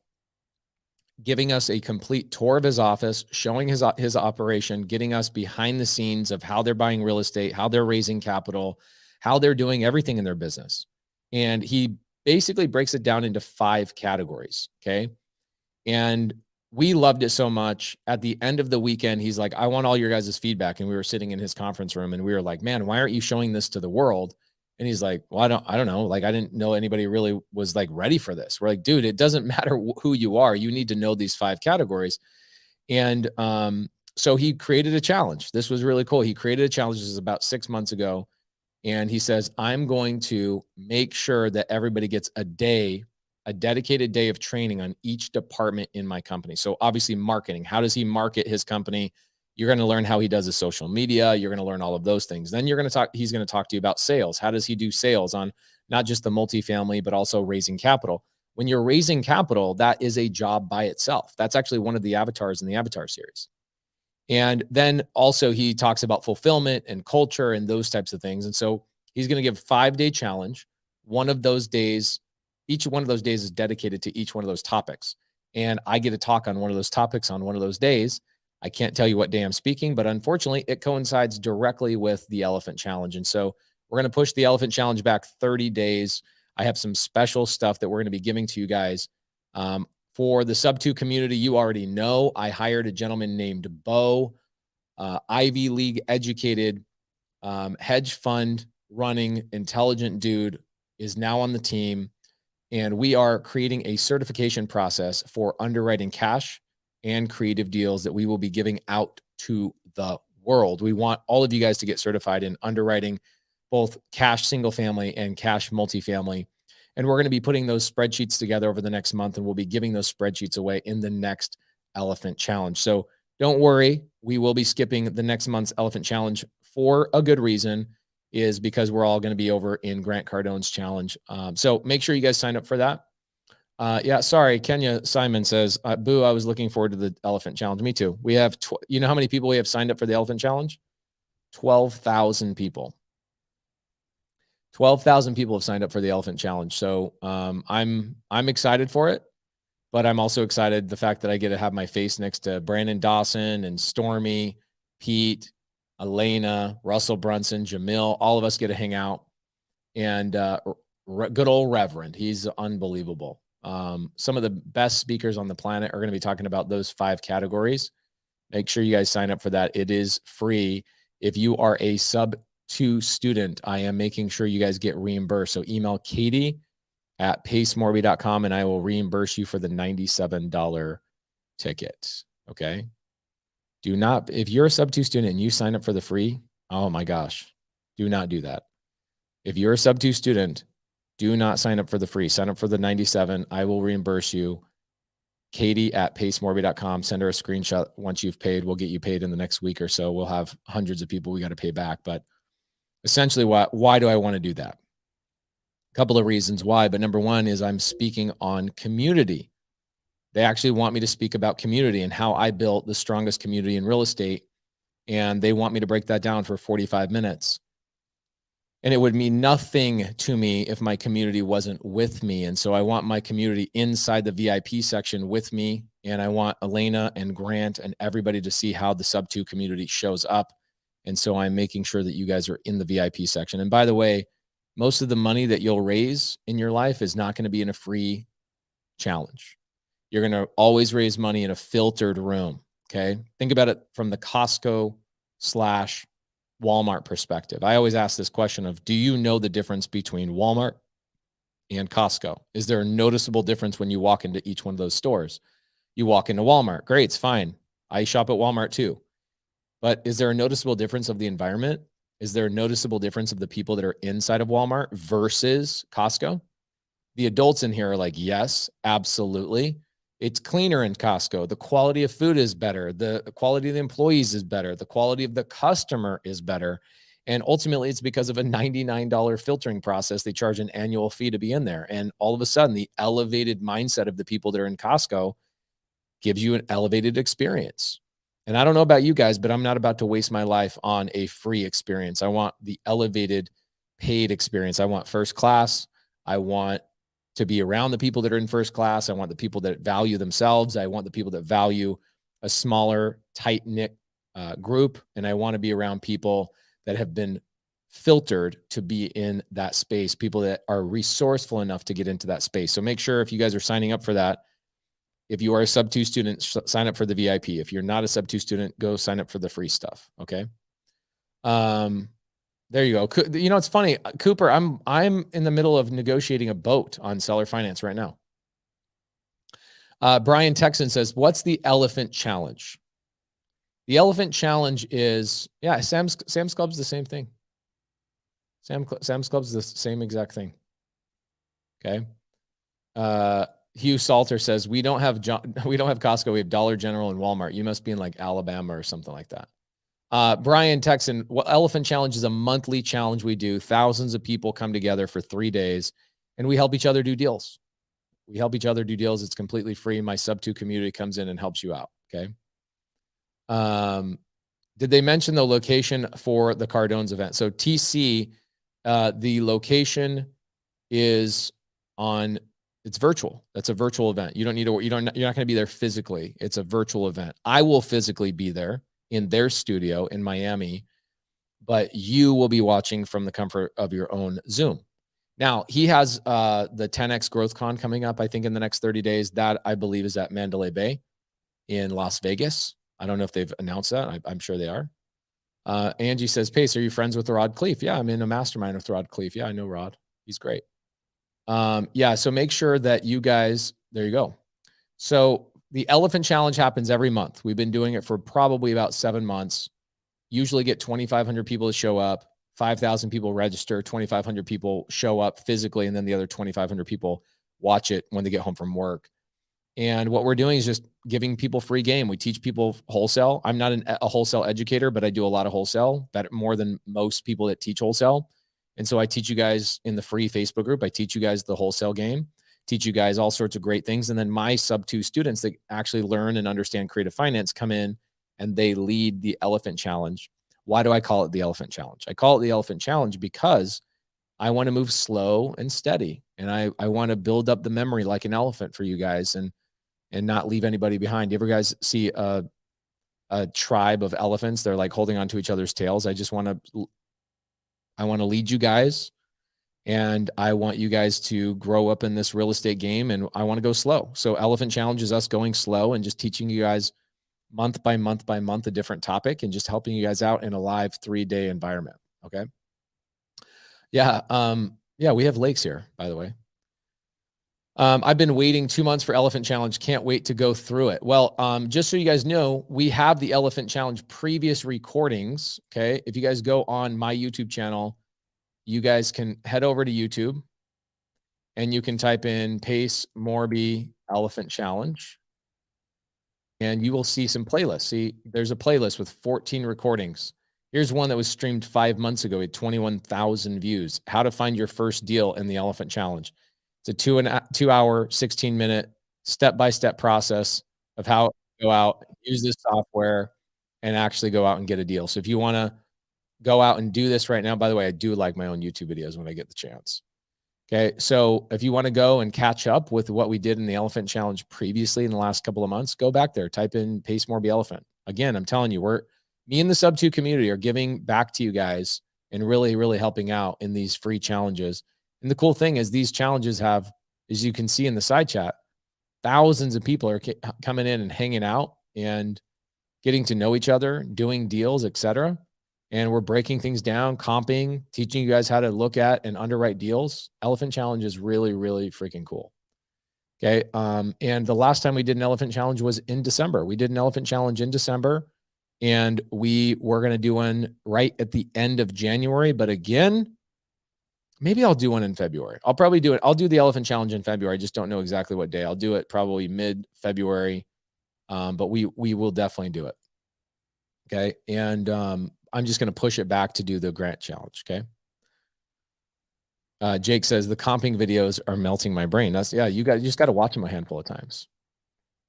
giving us a complete tour of his office, showing his operation, getting us behind the scenes of how they're buying real estate, how they're raising capital, how they're doing everything in their business. And he basically breaks it down into 5 categories. Okay. And we loved it so much. At the end of the weekend, he's like, I want all your guys' feedback. And we were sitting in his conference room and we were like, man, why aren't you showing this to the world? And he's like, well, I don't know. Like, I didn't know anybody really was like ready for this. We're like, dude, it doesn't matter who you are. You need to know these 5 categories. And so he created a challenge. This was really cool. He created a challenge. This is about 6 months ago. And he says, I'm going to make sure that everybody gets a dedicated day of training on each department in my company. So obviously marketing, how does he market his company? You're going to learn how he does his social media. You're going to learn all of those things. Then he's going to talk to you about sales. How does he do sales on not just the multifamily, but also raising capital? When you're raising capital, that is a job by itself. That's actually one of the avatars in the Avatar series. And then also he talks about fulfillment and culture and those types of things. And so he's going to give a 5-day challenge. One of those days, each one of those days is dedicated to each one of those topics. And I get to talk on one of those topics on one of those days. I can't tell you what day I'm speaking, but unfortunately it coincides directly with the Elephant Challenge. And so we're going to push the Elephant Challenge back 30 days. I have some special stuff that we're going to be giving to you guys. For the sub-2 community, you already know I hired a gentleman named Bo, Ivy League educated, hedge fund running, intelligent dude, is now on the team. And we are creating a certification process for underwriting cash and creative deals that we will be giving out to the world. We want all of you guys to get certified in underwriting both cash single family and cash multifamily. And we're going to be putting those spreadsheets together over the next month, and we'll be giving those spreadsheets away in the next Elephant Challenge. So don't worry, we will be skipping the next month's Elephant Challenge for a good reason, is because we're all going to be over in Grant Cardone's challenge. So make sure you guys sign up for that. Yeah, sorry. Kenya Simon says, boo, I was looking forward to the Elephant Challenge. Me too. We have, you know how many people we have signed up for the Elephant Challenge? 12,000 people. 12,000 people have signed up for the Elephant Challenge. So I'm excited for it, but I'm also excited the fact that I get to have my face next to Brandon Dawson and Stormy, Pete, Elena, Russell Brunson, Jamil. All of us get to hang out. And good old Reverend. He's unbelievable. Some of the best speakers on the planet are going to be talking about those 5 categories. Make sure you guys sign up for that. It is free. If you are a sub-2 student, I am making sure you guys get reimbursed. So email Katie at pacemorby.com and I will reimburse you for the $97 ticket. Okay. Do not, if you're a sub-2 student and you sign up for the free, oh my gosh, do not do that. If you're a sub-2 student, do not sign up for the free. Sign up for the 97. I will reimburse you. Katie at pacemorby.com. Send her a screenshot once you've paid. We'll get you paid in the next week or so. We'll have hundreds of people we got to pay back. But essentially, why do I want to do that? A couple of reasons why. But number one is I'm speaking on community. They actually want me to speak about community and how I built the strongest community in real estate. And they want me to break that down for 45 minutes. And it would mean nothing to me if my community wasn't with me. And so I want my community inside the VIP section with me. And I want Elena and Grant and everybody to see how the sub-2 community shows up. And so I'm making sure that you guys are in the VIP section. And by the way, most of the money that you'll raise in your life is not going to be in a free challenge. You're going to always raise money in a filtered room. Okay. Think about it from the Costco / Walmart perspective. I always ask this question of, do you know the difference between Walmart and Costco? Is there a noticeable difference when you walk into each one of those stores? You walk into Walmart. Great. It's fine. I shop at Walmart too. But is there a noticeable difference of the environment? Is there a noticeable difference of the people that are inside of Walmart versus Costco? The adults in here are like, yes, absolutely. It's cleaner in Costco. The quality of food is better. The quality of the employees is better. The quality of the customer is better. And ultimately, it's because of a $99 filtering process. They charge an annual fee to be in there. And all of a sudden, the elevated mindset of the people that are in Costco gives you an elevated experience. And I don't know about you guys, but I'm not about to waste my life on a free experience. I want the elevated paid experience. I want first class. I want to be around the people that are in first class. I want the people that value themselves. I want the people that value a smaller, tight-knit group. And I want to be around people that have been filtered to be in that space, people that are resourceful enough to get into that space. So make sure if you guys are signing up for that, if you are a sub 2 student, sign up for the VIP. If you're not a sub 2 student, go sign up for the free stuff. Okay. There you go. You know, it's funny, Cooper, I'm in the middle of negotiating a boat on seller finance right now. Brian Texan says, what's the elephant challenge? The elephant challenge is, yeah, Sam's Club's the same thing. Sam's Club's the same exact thing. Okay. Hugh Salter says, we don't have Costco. We have Dollar General and Walmart. You must be in like Alabama or something like that. Brian Texan, Elephant Challenge is a monthly challenge we do. Thousands of people come together for 3 days and we help each other do deals. It's completely free. My sub 2 community comes in and helps you out. Okay. Did they mention the location for the Cardone's event? So TC, the location is it's virtual. That's a virtual event. You're not going to be there physically. It's a virtual event. I will physically be there in their studio in Miami, but you will be watching from the comfort of your own Zoom. Now, he has the 10X Growth Con coming up, I think, in the next 30 days. That, I believe, is at Mandalay Bay in Las Vegas. I don't know if they've announced that. I'm sure they are. Angie says, Pace, are you friends with Rod Cleef? Yeah, I'm in a mastermind with Rod Cleef. Yeah, I know Rod. He's great. Yeah, so make sure that you guys, there you go. So the Elephant Challenge happens every month. We've been doing it for probably about 7 months. Usually get 2,500 people to show up, 5,000 people register, 2,500 people show up physically, and then the other 2,500 people watch it when they get home from work. And what we're doing is just giving people free game. We teach people wholesale. I'm not a wholesale educator, but I do a lot of wholesale, better, more than most people that teach wholesale. And so I teach you guys in the free Facebook group. I teach you guys the wholesale game, teach you guys all sorts of great things. And then my sub 2 students that actually learn and understand creative finance come in and they lead the Elephant Challenge. Why do I call it the Elephant Challenge? I call it the Elephant Challenge because I want to move slow and steady. And I want to build up the memory like an elephant for you guys and not leave anybody behind. You ever guys see a tribe of elephants? They're like holding onto each other's tails. I want to lead you guys, and I want you guys to grow up in this real estate game, and I want to go slow. So Elephant Challenge is us going slow and just teaching you guys month by month by month a different topic and just helping you guys out in a live 3-day environment. Okay. Yeah. Yeah, we have lakes here, by the way. I've been waiting 2 months for Elephant Challenge. Can't wait to go through it. Well, just so you guys know, we have the Elephant Challenge previous recordings. Okay. If you guys go on my YouTube channel, you guys can head over to YouTube and you can type in Pace Morby Elephant Challenge and you will see some playlists. See, there's a playlist with 14 recordings. Here's one that was streamed 5 months ago with 21,000 views. How to find your first deal in the Elephant Challenge. It's a 2 hour, 16-minute step-by-step process of how to go out, use this software, and actually go out and get a deal. So if you want to go out and do this right now, by the way, I do like my own YouTube videos when I get the chance. Okay. So if you want to go and catch up with what we did in the Elephant Challenge previously in the last couple of months, go back there, type in Pace Morby Elephant. Again, I'm telling you, me and the sub 2 community are giving back to you guys and really, really helping out in these free challenges. And the cool thing is these challenges have, as you can see in the side chat, thousands of people are coming in and hanging out and getting to know each other, doing deals, etc. And we're breaking things down, comping, teaching you guys how to look at and underwrite deals. Elephant Challenge is really, really freaking cool. Okay. And the last time we did an Elephant Challenge was in December. We did an Elephant Challenge in December, and we were going to do one right at the end of January. But again, maybe I'll do one in February. I'll probably do it. I'll do the Elephant Challenge in February. I just don't know exactly what day. I'll do it probably mid-February, but we will definitely do it. Okay. And I'm just going to push it back to do the grant challenge. Okay. Jake says the comping videos are melting my brain. That's, yeah, you just got to watch them a handful of times.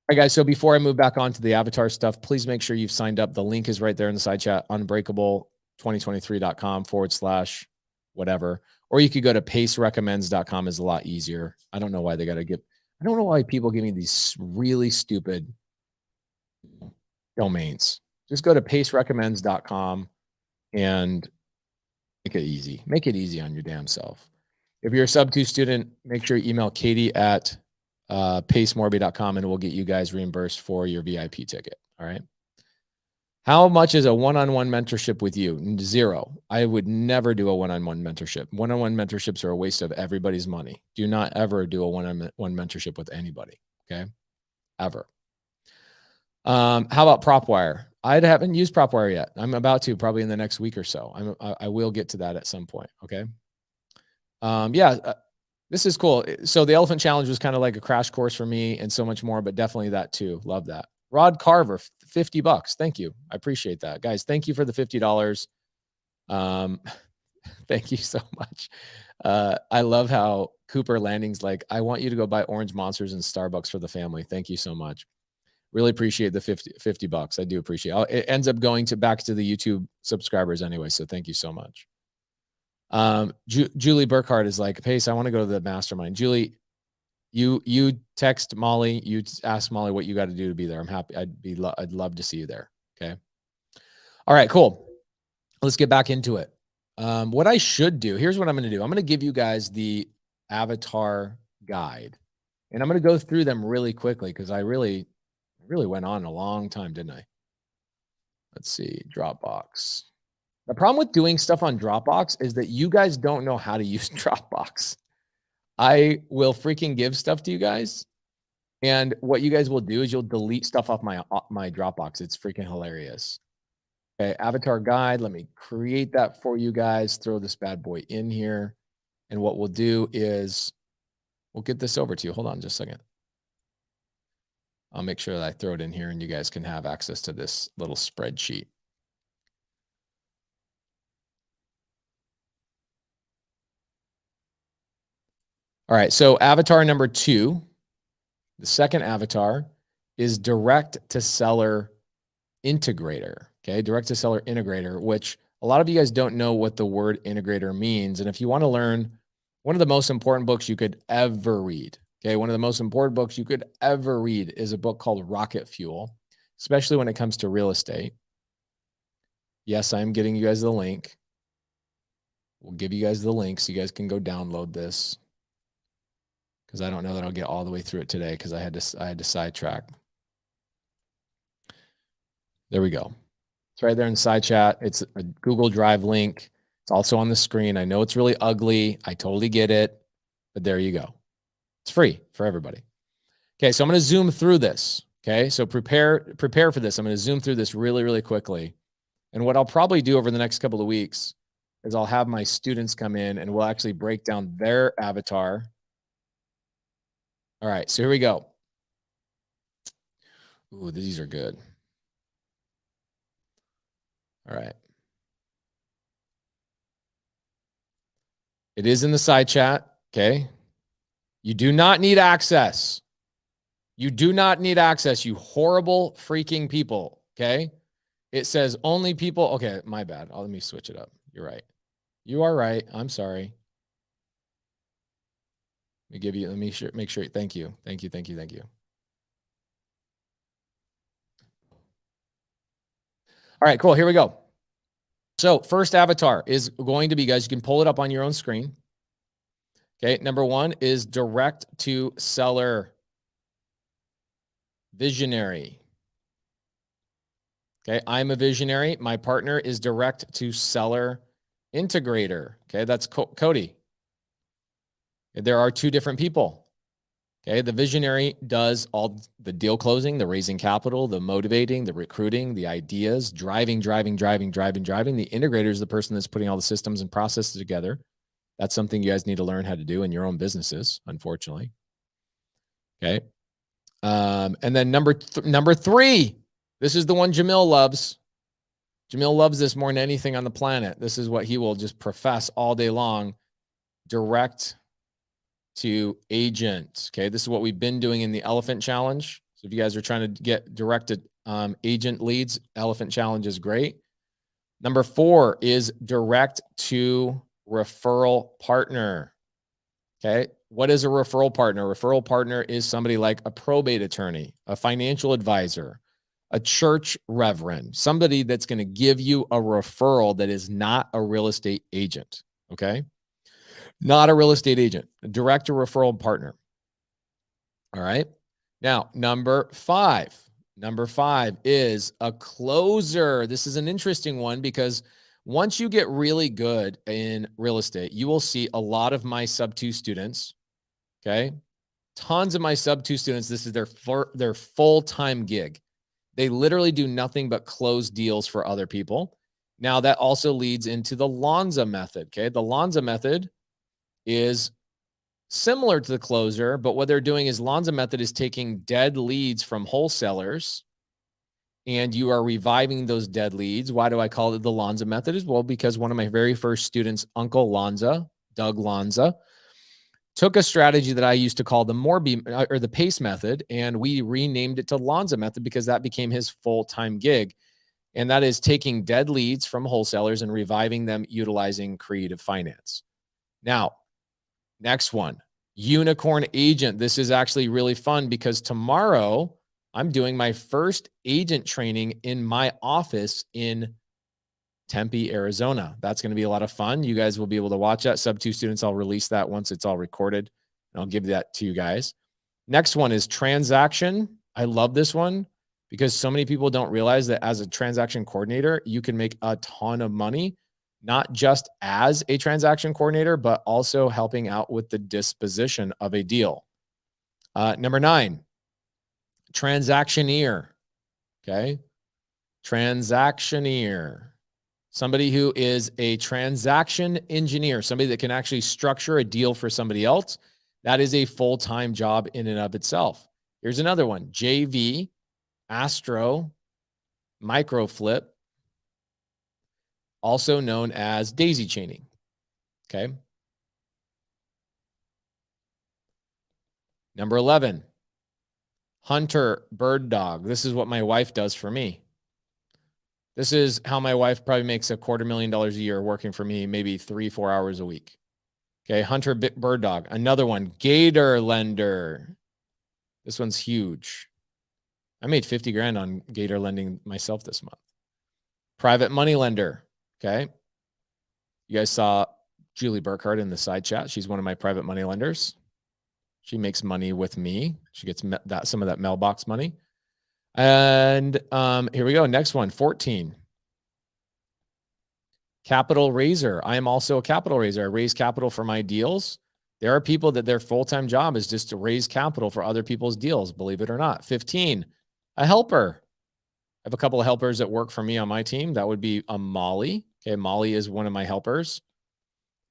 All right, guys. So before I move back on to the avatar stuff, please make sure you've signed up. The link is right there in the side chat, unbreakable2023.com/whatever. Or you could go to pacerecommends.com, is a lot easier. I don't know why they got to give, I don't know why people give me these really stupid domains. Just go to pacerecommends.com and make it easy. Make it easy on your damn self. If you're a sub-2 student, make sure you email Katie at pacemorby.com and we'll get you guys reimbursed for your VIP ticket. All right. How much is a one-on-one mentorship with you? 0. I would never do a one-on-one mentorship. One-on-one mentorships are a waste of everybody's money. Do not ever do a one-on-one mentorship with anybody. Okay. Ever. How about PropWire? I haven't used PropWire yet. I'm about to, probably in the next week or so. I will get to that at some point. Okay. This is cool. So the Elephant Challenge was kind of like a crash course for me and so much more, but definitely that too. Love that. Rod Carver, $50. Thank you. I appreciate that. Guys, thank you for the $50. Thank you so much. I love how Cooper Landing's like, I want you to go buy Orange Monsters and Starbucks for the family. Thank you so much. Really appreciate the $50. I do appreciate it. It ends up going back to the YouTube subscribers anyway. So thank you so much. Julie Burkhardt is like, Pace, I want to go to the mastermind. Julie, you text Molly, you ask Molly what you got to do to be there. I'm happy. I'd love to see you there. Okay. All right, cool. Let's get back into it. What I should do, here's what I'm going to do. I'm going to give you guys the avatar guide, and I'm going to go through them really quickly because I really went on a long time, didn't I? Let's see, Dropbox. The problem with doing stuff on Dropbox is that you guys don't know how to use Dropbox. I will freaking give stuff to you guys, and what you guys will do is you'll delete stuff off my Dropbox. It's freaking hilarious. Okay, avatar guide. Let me create that for you guys. Throw this bad boy in here, and what we'll do is we'll get this over to you. Hold on just a second. I'll make sure that I throw it in here, and you guys can have access to this little spreadsheet. All right, so avatar number 2, the second avatar, is direct to seller integrator. Okay, direct to seller integrator, which a lot of you guys don't know what the word integrator means. And if you want to learn, one of the most important books you could ever read, okay, one of the most important books you could ever read is a book called Rocket Fuel, especially when it comes to real estate. Yes, I'm getting you guys the link. We'll give you guys the link so you guys can go download this, because I don't know that I'll get all the way through it today because I had to sidetrack. There we go. It's right there in the side chat. It's a Google Drive link. It's also on the screen. I know it's really ugly. I totally get it, but there you go. It's free for everybody. Okay, so I'm going to zoom through this. Okay, so prepare for this. I'm going to zoom through this really, really quickly. And what I'll probably do over the next couple of weeks is I'll have my students come in and we'll actually break down their avatar. All right, so here we go. Ooh, these are good. All right. It is in the side chat, okay? You do not need access. You do not need access, you horrible freaking people, okay? It says only people, okay, my bad. Let me switch it up. You're right. You are right. I'm sorry. Let me make sure. Thank you. Thank you. Thank you. Thank you. All right, cool. Here we go. So first avatar is going to be, guys, you can pull it up on your own screen. Okay. Number one is direct to seller visionary. Okay. I'm a visionary. My partner is direct to seller integrator. Okay. That's Cody. There are two different people. Okay. The visionary does all the deal closing, the raising capital, the motivating, the recruiting, the ideas, driving. The integrator is the person that's putting all the systems and processes together. That's something you guys need to learn how to do in your own businesses, unfortunately. Okay. And then number three, this is the one Jamil loves. Jamil loves this more than anything on the planet. This is what he will just profess all day long. Direct to agent. Okay. This is what we've been doing in the Elephant Challenge. So if you guys are trying to get directed agent leads, Elephant Challenge is great. Number 4 is direct to referral partner. Okay. What is a referral partner? A referral partner is somebody like a probate attorney, a financial advisor, a church reverend, somebody that's going to give you a referral that is not a real estate agent. Okay. Not a real estate agent, a direct to referral partner. All right. Now, number 5 is a closer. This is an interesting one because once you get really good in real estate, you will see a lot of my sub 2 students. Okay. Tons of my sub 2 students. This is their full-time gig. They literally do nothing but close deals for other people. Now that also leads into the Lonza method. Okay. The Lonza method is similar to the closer, but what they're doing is Lonza method is taking dead leads from wholesalers and you are reviving those dead leads. Why do I call it the Lonza method? As well, because one of my very first students, Uncle Lonza, Doug Lonza, took a strategy that I used to call the Morby or the PACE method, and we renamed it to Lonza method because that became his full-time gig. And that is taking dead leads from wholesalers and reviving them utilizing creative finance. Now, next one, unicorn agent. This is actually really fun because tomorrow I'm doing my first agent training in my office in Tempe, Arizona. That's going to be a lot of fun. You guys will be able to watch that. Sub 2 students, I'll release that once it's all recorded, and I'll give that to you guys. Next one is transaction. I love this one because so many people don't realize that as a transaction coordinator, you can make a ton of money, not just as a transaction coordinator, but also helping out with the disposition of a deal. Number 9, transactioneer. Okay. Transactioneer. Somebody who is a transaction engineer, somebody that can actually structure a deal for somebody else. That is a full-time job in and of itself. Here's another one, JV, Astro, Microflip, also known as daisy chaining. Okay. Number 11, hunter bird dog. This is what my wife does for me. This is how my wife probably makes $250,000 a year working for me, maybe 3-4 hours a week. Okay. Hunter bird dog. Another one, gator lender. This one's huge. I made 50 grand on gator lending myself this month. Private money lender. Okay. You guys saw Julie Burkhardt in the side chat. She's one of my private money lenders. She makes money with me. She gets some of that mailbox money. And here we go. Next one, 14. Capital raiser. I am also a capital raiser. I raise capital for my deals. There are people that their full-time job is just to raise capital for other people's deals, believe it or not. 15, a helper. I have a couple of helpers that work for me on my team. That would be a Molly. Okay, Molly is one of my helpers.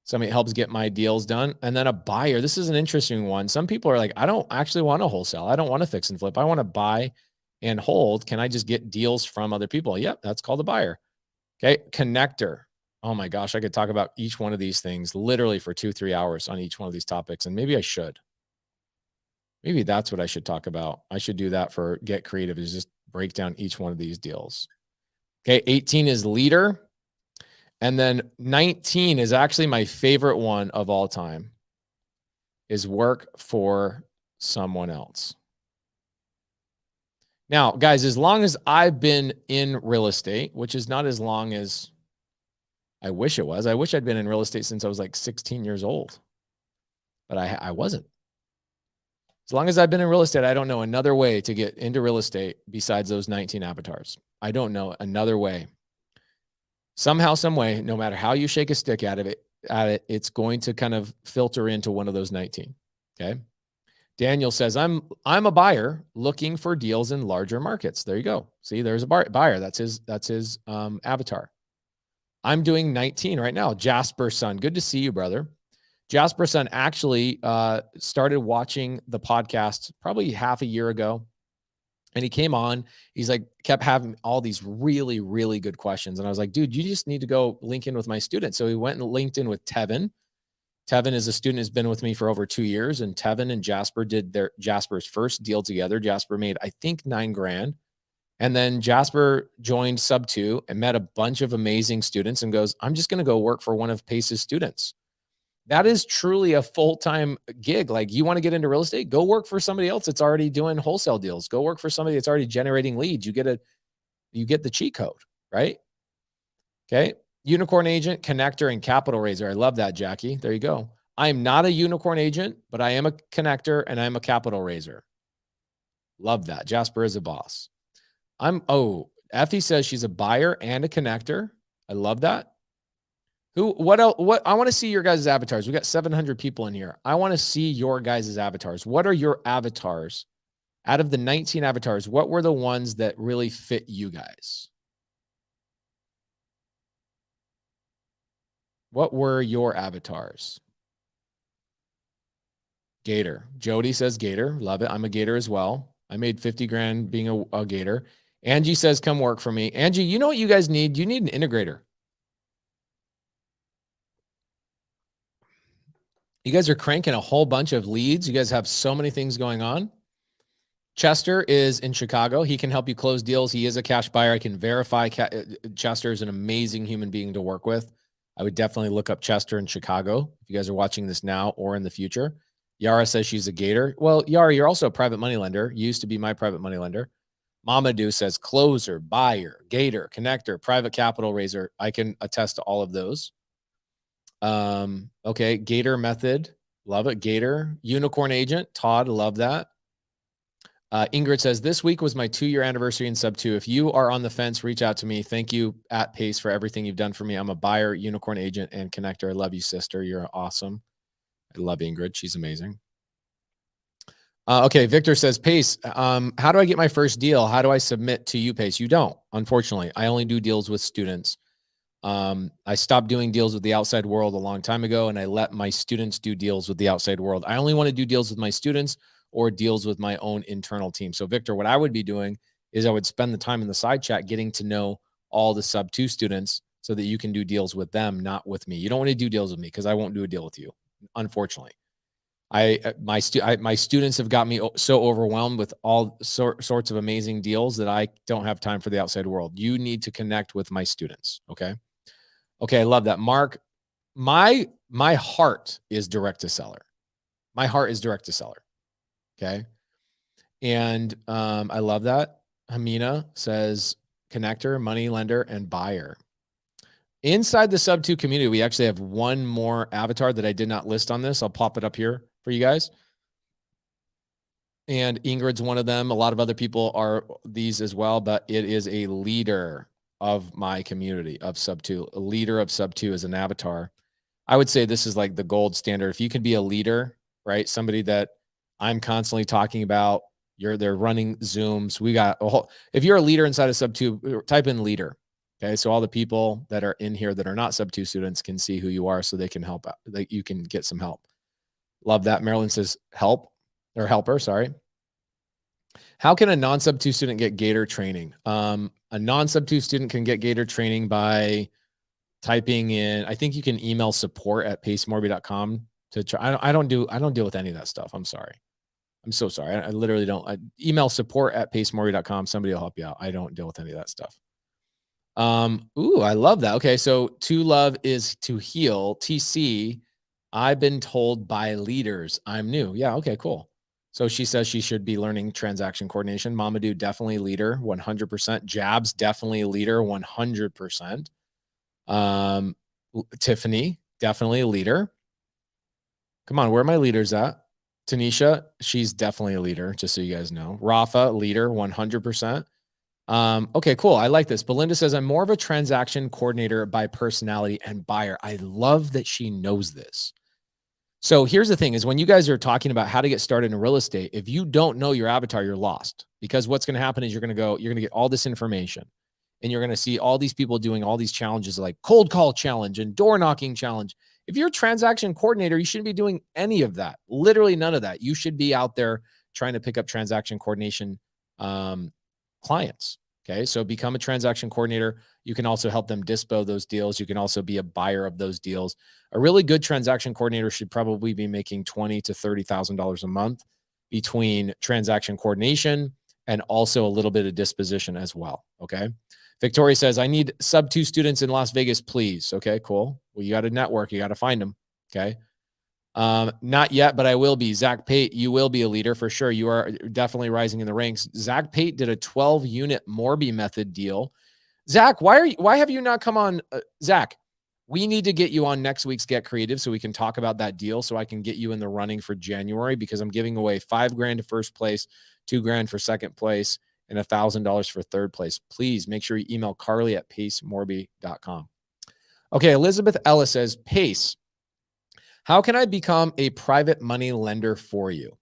Somebody helps get my deals done. And then a buyer. This is an interesting one. Some people are like, I don't actually want to wholesale. I don't want to fix and flip. I want to buy and hold. Can I just get deals from other people? Yep, that's called a buyer. Okay, connector. Oh my gosh, I could talk about each one of these things literally for 2-3 hours on each one of these topics. And maybe I should. Maybe that's what I should talk about. I should do that for Get Creative, is just break down each one of these deals. Okay, 18 is leader. And then 19 is actually my favorite one of all time, is work for someone else. Now, guys, as long as I've been in real estate, which is not as long as I wish it was. I wish I'd been in real estate since I was like 16 years old, but I wasn't. As long as I've been in real estate, I don't know another way to get into real estate besides those 19 avatars. I don't know another way. Somehow, some way, no matter how you shake a stick at it, it's going to kind of filter into one of those 19. Okay. Daniel says, I'm a buyer looking for deals in larger markets. There you go. See, there's a buyer. That's his avatar. I'm doing 19 right now. Jasper son, good to see you, brother. Jasper son actually started watching the podcast probably half a year ago. And he came on, he's like, kept having all these really, really good questions. And I was like, dude, you just need to go link in with my students. So he went and linked in with Tevin. Tevin is a student who's been with me for over 2 years. And Tevin and Jasper did Jasper's first deal together. Jasper made, I think, $9,000. And then Jasper joined Sub 2 and met a bunch of amazing students and goes, I'm just going to go work for one of Pace's students. That is truly a full-time gig. Like, you want to get into real estate, go work for somebody else that's already doing wholesale deals. Go work for somebody that's already generating leads. You get the cheat code, right? Okay. Unicorn agent, connector, and capital raiser. I love that, Jackie. There you go. I am not a unicorn agent, but I am a connector and I'm a capital raiser. Love that. Jasper is a boss. Effie says she's a buyer and a connector. I love that. What else? I want to see your guys' avatars. We got 700 people in here. I want to see your guys' avatars. What are your avatars? Out of the 19 avatars, what were the ones that really fit you guys? What were your avatars? Gator. Jody says Gator. Love it. I'm a Gator as well. I made 50 grand being a Gator. Angie says, come work for me. Angie, you know what you guys need? You need an integrator. You guys are cranking a whole bunch of leads. You guys have so many things going on. Chester is in Chicago. He can help you close deals. He is a cash buyer. I can verify Chester is an amazing human being to work with. I would definitely look up Chester in Chicago if you guys are watching this now or in the future. Yara says she's a Gator. Well, Yara, you're also a private money lender. You used to be my private money lender. Mamadou says closer, buyer, Gator, connector, private capital raiser. I can attest to all of those. Okay. Gator method. Love it. Gator. Unicorn agent. Todd. Love that. Ingrid says, this week was my 2-year anniversary in Sub 2. If you are on the fence, reach out to me. Thank you at Pace for everything you've done for me. I'm a buyer, unicorn agent, and connector. I love you, sister. You're awesome. I love Ingrid. She's amazing. Okay. Victor says, Pace, how do I get my first deal? How do I submit to you, Pace? You don't, unfortunately. I only do deals with students. I stopped doing deals with the outside world a long time ago, and I let my students do deals with the outside world. I only want to do deals with my students or deals with my own internal team. So Victor, what I would be doing is I would spend the time in the side chat getting to know all the Sub 2 students so that you can do deals with them, not with me. You don't want to do deals with me because I won't do a deal with you, unfortunately. My students have got me so overwhelmed with all sorts of amazing deals that I don't have time for the outside world. You need to connect with my students. Okay. Okay. I love that. Mark, my heart is direct to seller. My heart is direct to seller. Okay. And I love that. Hamina says connector, money lender, and buyer. Inside the Sub 2 community, we actually have one more avatar that I did not list on this. I'll pop it up here for you guys. And Ingrid's one of them. A lot of other people are these as well, but it is a leader of my community of Sub 2. A leader of Sub 2 is an avatar. I would say this is like the gold standard. If you can be a leader, right? Somebody that I'm constantly talking about, they're running Zooms. We got a whole, if you're a leader inside of Sub 2, type in leader. Okay. So all the people that are in here that are not Sub 2 students can see who you are so they can help out. That you can get some help. Love that. Marilyn says help or helper. Sorry. How can a non-Sub 2 student get Gator training? A non-Sub 2 student can get Gator training by typing in, I think you can email support@pacemorby.com to try. I don't deal with any of that stuff. I'm sorry. I'm so sorry. I literally don't. Email support@pacemorby.com. Somebody will help you out. I don't deal with any of that stuff. Ooh, I love that. Okay. So to love is to heal. TC, I've been told by leaders I'm new. Yeah. Okay, cool. So she says she should be learning transaction coordination. Mamadou, definitely leader, 100%. Jabs, definitely a leader, 100%. Tiffany, definitely a leader. Come on, where are my leaders at? Tanisha, she's definitely a leader, just so you guys know. Rafa, leader, 100%. Okay, cool. I like this. Belinda says, I'm more of a transaction coordinator by personality and buyer. I love that she knows this. So here's the thing is when you guys are talking about how to get started in real estate, if you don't know your avatar, you're lost, because what's going to happen is you're going to get all this information and you're going to see all these people doing all these challenges like cold call challenge and door knocking challenge. If you're a transaction coordinator, you shouldn't be doing any of that. Literally none of that. You should be out there trying to pick up transaction coordination clients. Okay. So become a transaction coordinator. You can also help them dispo those deals. You can also be a buyer of those deals. A really good transaction coordinator should probably be making $20,000 to $30,000 a month between transaction coordination and also a little bit of disposition as well. Okay. Victoria says, I need sub 2 students in Las Vegas, please. Okay, cool. Well, you got to network. You got to find them. Okay. Not yet, but I will be. Zach Pate, you will be a leader for sure. You are definitely rising in the ranks. Zach Pate did a 12-unit Morby method deal. Zach, why have you not come on? Zach, we need to get you on next week's Get Creative so we can talk about that deal, so I can get you in the running for January, because I'm giving away $5,000 to first place, $2,000 for second place, and $1,000 for third place. Please make sure you email Carly at pacemorby.com. Okay, Elizabeth Ellis says, Pace, how can I become a private money lender for you?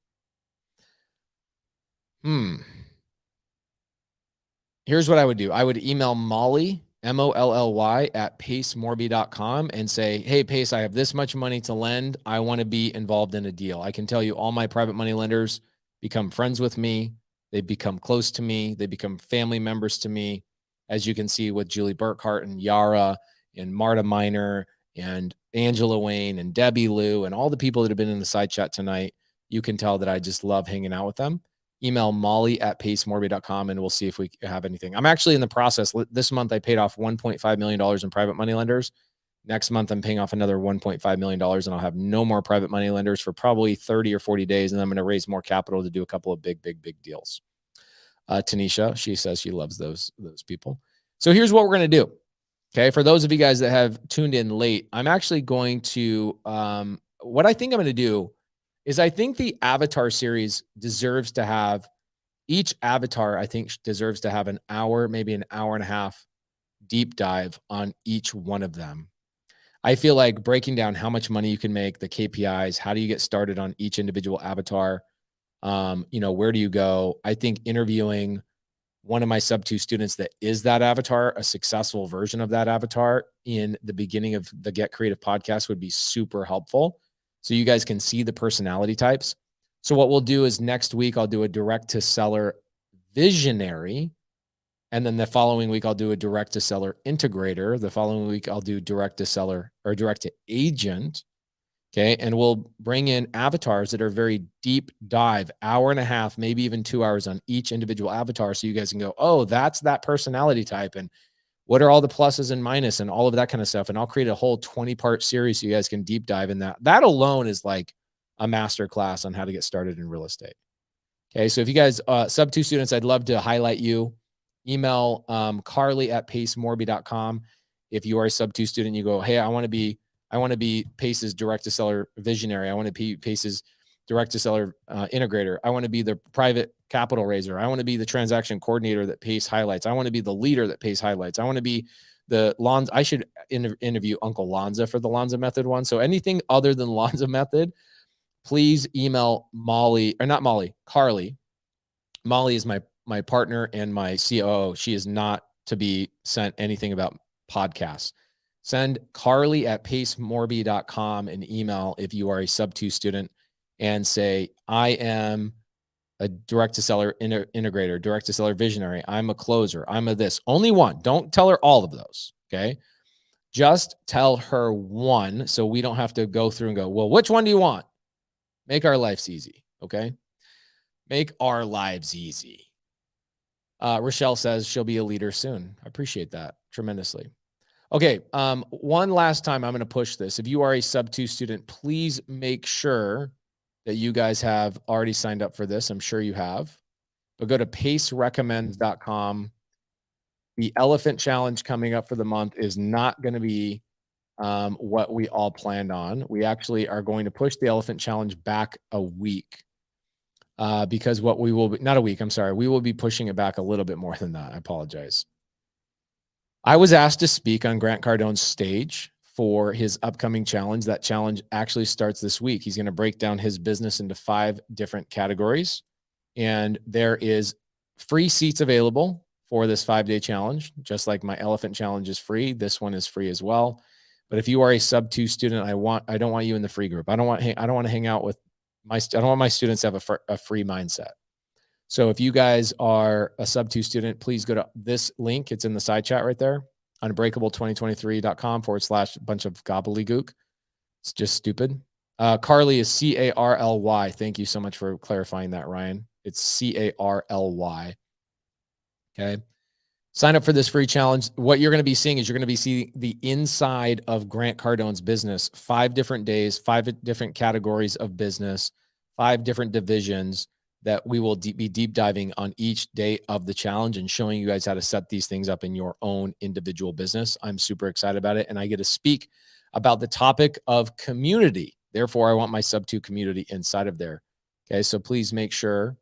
Here's what I would do. I would email Molly, Molly at pacemorby.com and say, hey, Pace, I have this much money to lend. I want to be involved in a deal. I can tell you all my private money lenders become friends with me. They become close to me. They become family members to me. As you can see with Julie Burkhart and Yara and Marta Miner and Angela Wayne and Debbie Lou and all the people that have been in the side chat tonight, you can tell that I just love hanging out with them. Email Molly at pacemorby.com and we'll see if we have anything. I'm actually in the process. This month, I paid off $1.5 million in private money lenders. Next month, I'm paying off another $1.5 million, and I'll have no more private money lenders for probably 30 or 40 days. And I'm going to raise more capital to do a couple of big deals. Tanisha, she says she loves those people. So here's what we're going to do. Okay. For those of you guys that have tuned in late, I'm actually going to, what I think I'm going to do is I think the Avatar series deserves to have, each avatar, I think, deserves to have an hour, maybe an hour and a half deep dive on each one of them. I feel like breaking down how much money you can make, the KPIs, how do you get started on each individual avatar? Where do you go? I think interviewing one of my sub 2 students that is that avatar, a successful version of that avatar, in the beginning of the Get Creative podcast would be super helpful. So you guys can see the personality types. So what we'll do is next week, I'll do a direct to seller visionary. And then the following week, I'll do a direct to seller integrator. The following week, I'll do direct to seller or direct to agent. Okay. And we'll bring in avatars that are very deep dive, hour and a half, maybe even 2 hours on each individual avatar. So you guys can go, oh, that's that personality type. And what are all the pluses and minuses and all of that kind of stuff. And I'll create a whole 20-part series so you guys can deep dive in that. That alone is like a master class on how to get started in real estate. Okay. So if you guys, sub 2 students, I'd love to highlight you. Email Carly at pacemorby.com. If you are a sub 2 student, you go, hey, I want to be Pace's direct to seller visionary. I want to be Pace's direct to seller integrator. I want to be the private capital raiser. I want to be the transaction coordinator that Pace highlights. I want to be the leader that Pace highlights. I want to be the Lonza. I should interview Uncle Lonza for the Lonza method one. So anything other than Lonza method, please email Carly. Molly is my partner and my COO. She is not to be sent anything about podcasts. Send Carly at pacemorby.com an email if you are a sub 2 student and say, I am a direct to seller integrator, direct to seller visionary. I'm a closer. I'm a this. Only one. Don't tell her all of those. Okay. Just tell her one so we don't have to go through and go, well, which one do you want? Make our lives easy. Okay. Make our lives easy. Rochelle says she'll be a leader soon. I appreciate that tremendously. Okay. One last time, I'm going to push this. If you are a sub 2 student, please make sure that you guys have already signed up for this. I'm sure you have, but go to pacerecommends.com. The elephant challenge coming up for the month is not going to be what we all planned on. We actually are going to push the Elephant Challenge back a week because what we will be, not a week, I'm sorry, we will be pushing it back a little bit more than that. I apologize. I was asked to speak on Grant Cardone's stage for his upcoming challenge. That challenge actually starts this week. He's going to break down his business into 5 different categories, and there is free seats available for this 5-day challenge. Just like my Elephant Challenge is free, this one is free as well. But if you are a sub-2 student, I don't want you in the free group. I don't want to hang out with I don't want my students to have a free mindset. So if you guys are a sub-2 student, please go to this link. It's in the side chat right there, unbreakable2023.com/bunch of gobbledygook. It's just stupid. Carly is Carly. Thank you so much for clarifying that, Ryan. It's Carly. Okay. Sign up for this free challenge. What you're going to be seeing is you're going to be seeing the inside of Grant Cardone's business, 5 different days, 5 different categories of business, 5 different divisions that we will be deep diving on each day of the challenge and showing you guys how to set these things up in your own individual business. I'm super excited about it. And I get to speak about the topic of community. Therefore, I want my sub-2 community inside of there. Okay. So please make sure.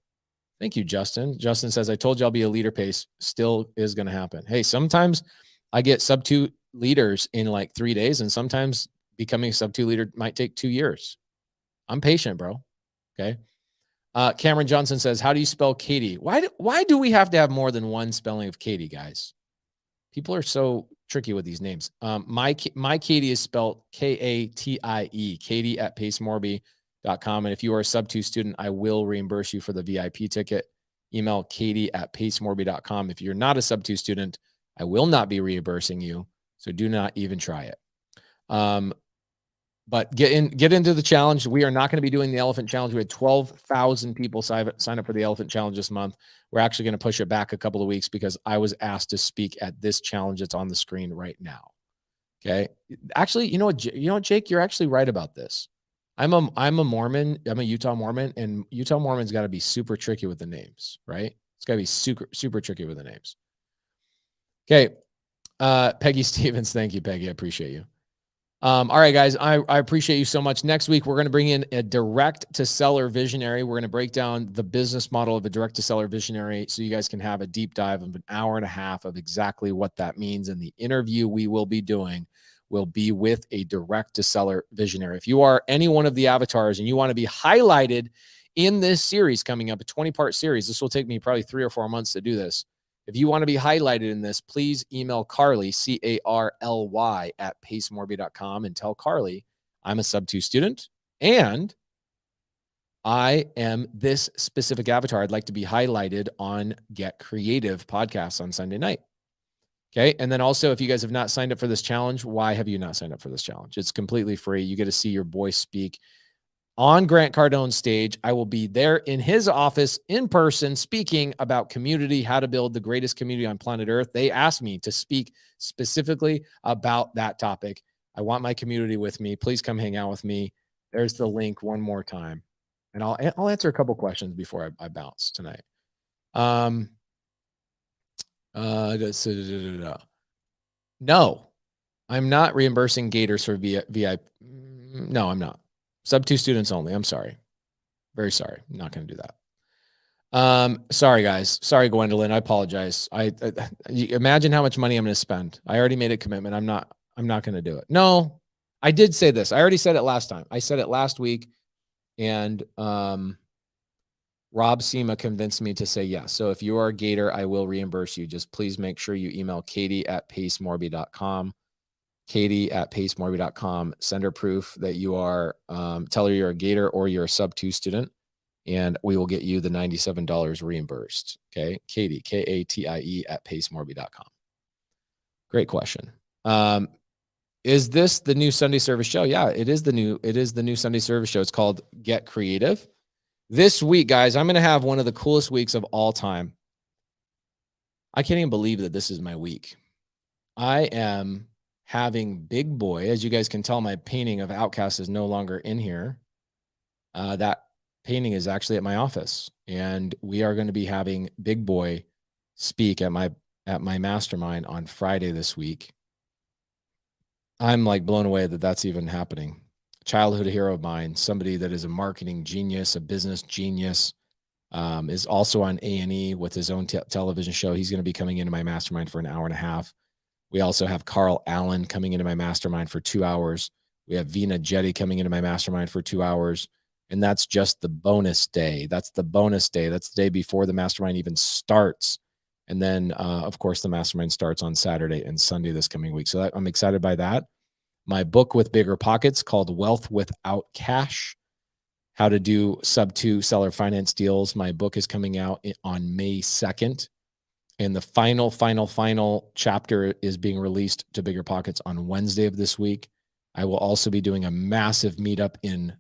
Thank you, Justin. Justin says, I told you I'll be a leader. Pace still is going to happen. Hey, sometimes I get sub-2 leaders in like 3 days, and sometimes becoming a sub-2 leader might take 2 years. I'm patient, bro. Okay. Cameron Johnson says, how do you spell Katie? Why do we have to have more than one spelling of Katie, guys? People are so tricky with these names. My Katie is spelled Katie, Katie at pacemorby.com. And if you are a sub-2 student, I will reimburse you for the VIP ticket. Email Katie at pacemorby.com. If you're not a sub-2 student, I will not be reimbursing you. So do not even try it. But get into the challenge. We are not going to be doing the Elephant Challenge. We had 12,000 people sign up for the Elephant Challenge this month. We're actually going to push it back a couple of weeks because I was asked to speak at this challenge that's on the screen right now. Okay. Actually, you know what, Jake, you're actually right about this. I'm a Mormon. I'm a Utah Mormon, and Utah Mormon's got to be super tricky with the names, right? It's got to be super, super tricky with the names. Okay. Peggy Stevens. Thank you, Peggy. I appreciate you. All right, guys, I appreciate you so much. Next week, we're going to bring in a direct-to-seller visionary. We're going to break down the business model of a direct-to-seller visionary so you guys can have a deep dive of 1.5 hours of exactly what that means. And the interview we will be doing will be with a direct-to-seller visionary. If you are any one of the avatars and you want to be highlighted in this series coming up, a 20-part series, this will take me probably 3 or 4 months to do this. If you want to be highlighted in this, please email Carly, Carly, at pacemorby.com and tell Carly I'm a sub-2 student and I am this specific avatar. I'd like to be highlighted on Get Creative podcasts on Sunday night. Okay. And then also, if you guys have not signed up for this challenge, why have you not signed up for this challenge? It's completely free. You get to see your boy speak on Grant Cardone's stage. I will be there in his office in person speaking about community, how to build the greatest community on planet Earth. They asked me to speak specifically about that topic. I want my community with me. Please come hang out with me. There's the link one more time. And I'll answer a couple questions before I bounce tonight. No, I'm not reimbursing Gators for VIP. No, I'm not. Sub-2 students only. I'm sorry. Very sorry. I'm not going to do that. Sorry, guys. Sorry, Gwendolyn. I apologize. I imagine how much money I'm going to spend. I already made a commitment. I'm not going to do it. No, I did say this. I already said it last time. I said it last week, and Rob Sema convinced me to say yes. So if you are a Gator, I will reimburse you. Just please make sure you email Katie at pacemorby.com. Katie at pacemorby.com. Send her proof that you are, tell her you're a Gator or you're a sub-2 student, and we will get you the $97 reimbursed. Okay. Katie, Katie at pacemorby.com. Great question. Is this the new Sunday service show? Yeah, it is the new Sunday service show. It's called Get Creative. This week, guys, I'm going to have one of the coolest weeks of all time. I can't even believe that this is my week. I am having Big Boy. As you guys can tell, my painting of Outcast is no longer in here. That painting is actually at my office, and we are going to be having Big Boy speak at my mastermind on Friday this week. I'm like blown away that that's even happening. Childhood hero of mine, somebody that is a marketing genius, a business genius, is also on A&E with his own television show. He's going to be coming into my mastermind for an hour and a half. We also have Carl Allen coming into my mastermind for 2 hours. We have Vina Jetty coming into my mastermind for 2 hours. And that's just the bonus day. That's the bonus day. That's the day before the mastermind even starts. And then, of course, the mastermind starts on Saturday and Sunday this coming week. So I'm excited by that. My book with bigger pockets called Wealth Without Cash, How to Do Sub-2 Seller Finance Deals. My book is coming out on May 2nd. And the final chapter is being released to Bigger Pockets on Wednesday of this week. I will also be doing a massive meetup in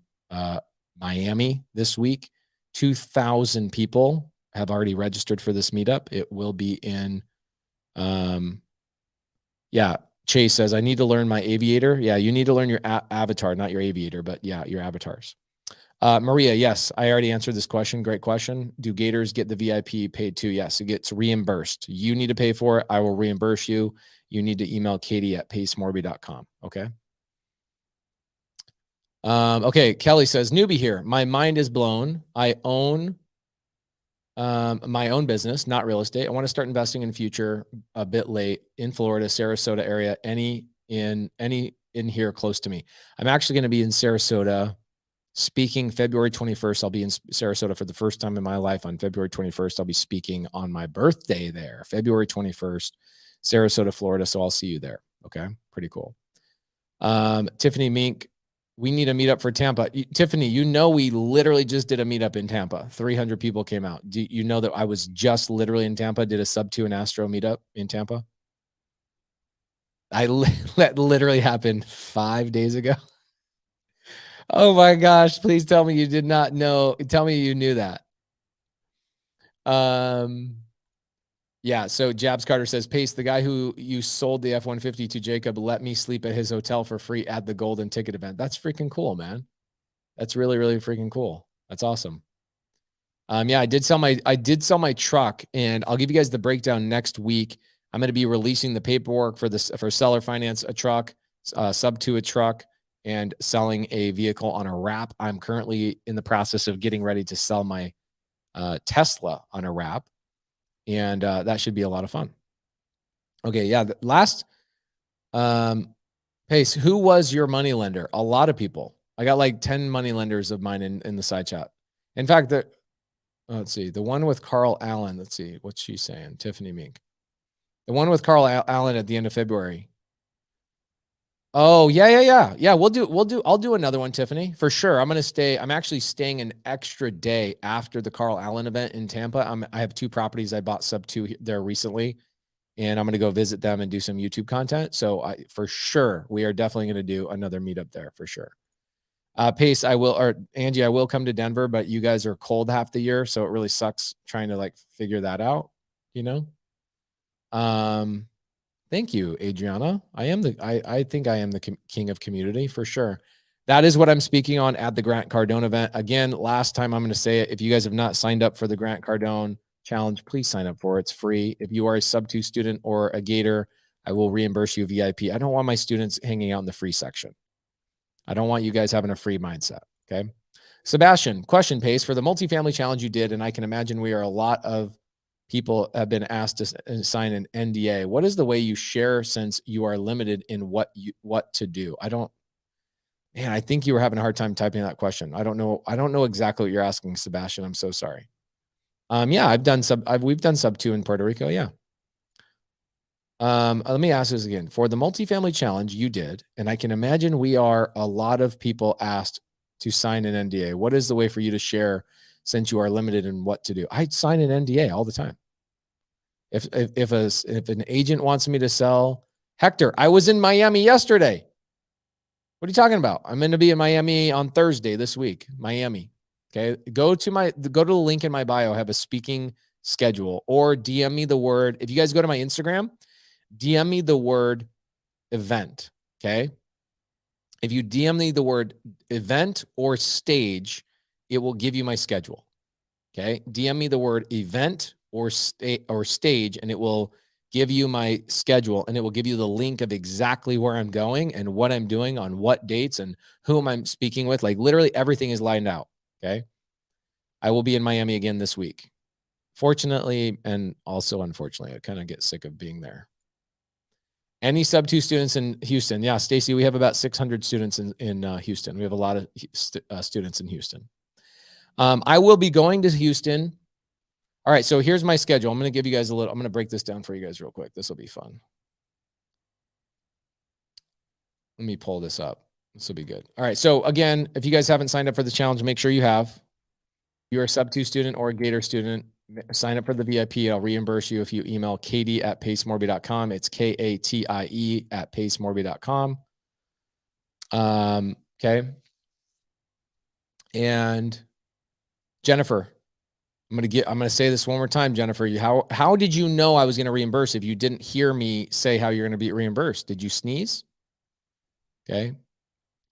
Miami this week. 2,000 people have already registered for this meetup. It will be in, Chase says, I need to learn my aviator. Yeah, you need to learn your avatar, not your aviator, but yeah, your avatars. Maria, yes, I already answered this question. Great question. Do Gators get the VIP paid too? Yes, it gets reimbursed. You need to pay for it. I will reimburse you. You need to email Katie at pacemorby.com. Okay. Okay. Kelly says, newbie here. My mind is blown. I own my own business, not real estate. I want to start investing in the future a bit late in Florida, Sarasota area, any in here close to me. I'm actually going to be in Sarasota speaking February 21st. I'll be in Sarasota for the first time in my life on February 21st. I'll be speaking on my birthday there, February 21st, Sarasota, Florida. So I'll see you there. Okay. Pretty cool. Tiffany Mink, we need a meetup for Tampa. Tiffany, we literally just did a meetup in Tampa. 300 people came out. Do you know that I was just literally in Tampa, did a Sub-2 and Astro meetup in Tampa? That literally happened 5 days ago. Oh my gosh, please tell me you did not know. Tell me you knew that. Yeah, so Jabs Carter says, Pace, the guy who you sold the F-150 to, Jacob, let me sleep at his hotel for free at the Golden Ticket event. That's freaking cool, man. That's really, really freaking cool. That's awesome. Yeah, I did sell my truck, and I'll give you guys the breakdown next week. I'm going to be releasing the paperwork for seller finance a truck, Sub-2 a truck, and selling a vehicle on a wrap. I'm currently in the process of getting ready to sell my Tesla on a wrap, and that should be a lot of fun. Okay, yeah. Last, Pace, who was your money lender? A lot of people. I got like 10 money lenders of mine in the side chat. In fact, let's see, the one with Carl Allen. Let's see, what's she saying? Tiffany Mink. The one with Carl Allen at the end of February. Oh, yeah. I'll do another one, Tiffany, for sure. I'm actually staying an extra day after the Carl Allen event in Tampa. I have 2 properties I bought Sub-2 there recently, and I'm going to go visit them and do some YouTube content. So for sure, we are definitely going to do another meetup there for sure. Pace, Angie, I will come to Denver, but you guys are cold half the year. So it really sucks trying to like figure that out, Thank you, Adriana. I think I am the king of community for sure. That is what I'm speaking on at the Grant Cardone event. Again, last time I'm going to say it. If you guys have not signed up for the Grant Cardone challenge, please sign up for it. It's free. If you are a Sub-2 student or a Gator, I will reimburse you VIP. I don't want my students hanging out in the free section. I don't want you guys having a free mindset. Okay. Sebastian, question, Pace, for the multifamily challenge you did, and I can imagine we are a lot of people have been asked to sign an NDA. What is the way you share since you are limited in what to do? I think you were having a hard time typing that question. I don't know exactly what you're asking, Sebastian. I'm so sorry. Yeah, we've done Sub-2 in Puerto Rico. Yeah. Let me ask this again. For the multifamily challenge you did, and I can imagine we are a lot of people asked to sign an NDA. What is the way for you to share since you are limited in what to do? I sign an NDA all the time. If an agent wants me to sell, Hector, I was in Miami yesterday. What are you talking about? I'm going to be in Miami on Thursday this week, Miami. Okay. Go to the link in my bio. I have a speaking schedule, or DM me the word. If you guys go to my Instagram, DM me the word event. Okay. If you DM me the word event or stage, it will give you my schedule. Okay. DM me the word event or stage, and it will give you my schedule, and it will give you the link of exactly where I'm going and what I'm doing on what dates and whom I'm speaking with. Like literally everything is lined out. Okay. I will be in Miami again this week. Fortunately, and also unfortunately, I kind of get sick of being there. Any sub 2 students in Houston? Yeah, Stacy, we have about 600 students in Houston. We have a lot of students in Houston. I will be going to Houston. All right, so here's my schedule. I'm going to give you guys I'm going to break this down for you guys real quick. This will be fun. Let me pull this up. This will be good. All right, so again, if you guys haven't signed up for the challenge, make sure you have. If you're a sub 2 student or a Gator student, sign up for the VIP. I'll reimburse you if you email katie@pacemorby.com. It's KATIE@pacemorby.com. Okay. And Jennifer, I'm going to say this one more time, Jennifer. How did you know I was going to reimburse if you didn't hear me say how you're going to be reimbursed? Did you sneeze? Okay.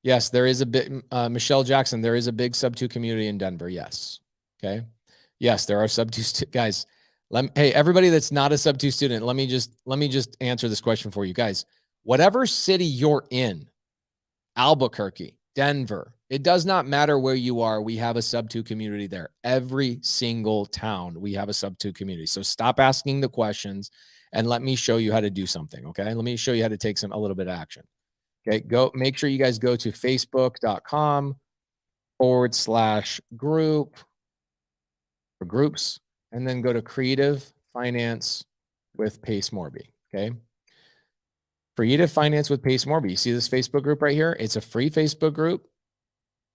Yes, there is a bit, Michelle Jackson, there is a big sub 2 community in Denver. Yes. Okay. Yes, there are sub 2 guys. Hey, everybody that's not a sub 2 student, let me just answer this question for you guys. Whatever city you're in, Albuquerque, Denver, it does not matter where you are. We have a sub 2 community there. Every single town, we have a sub 2 community. So stop asking the questions and let me show you how to do something. Okay. Let me show you how to take a little bit of action. Okay. Make sure you guys go to facebook.com/group or groups, and then go to Creative Finance with Pace Morby. Okay. Creative Finance with Pace Morby. You see this Facebook group right here? It's a free Facebook group.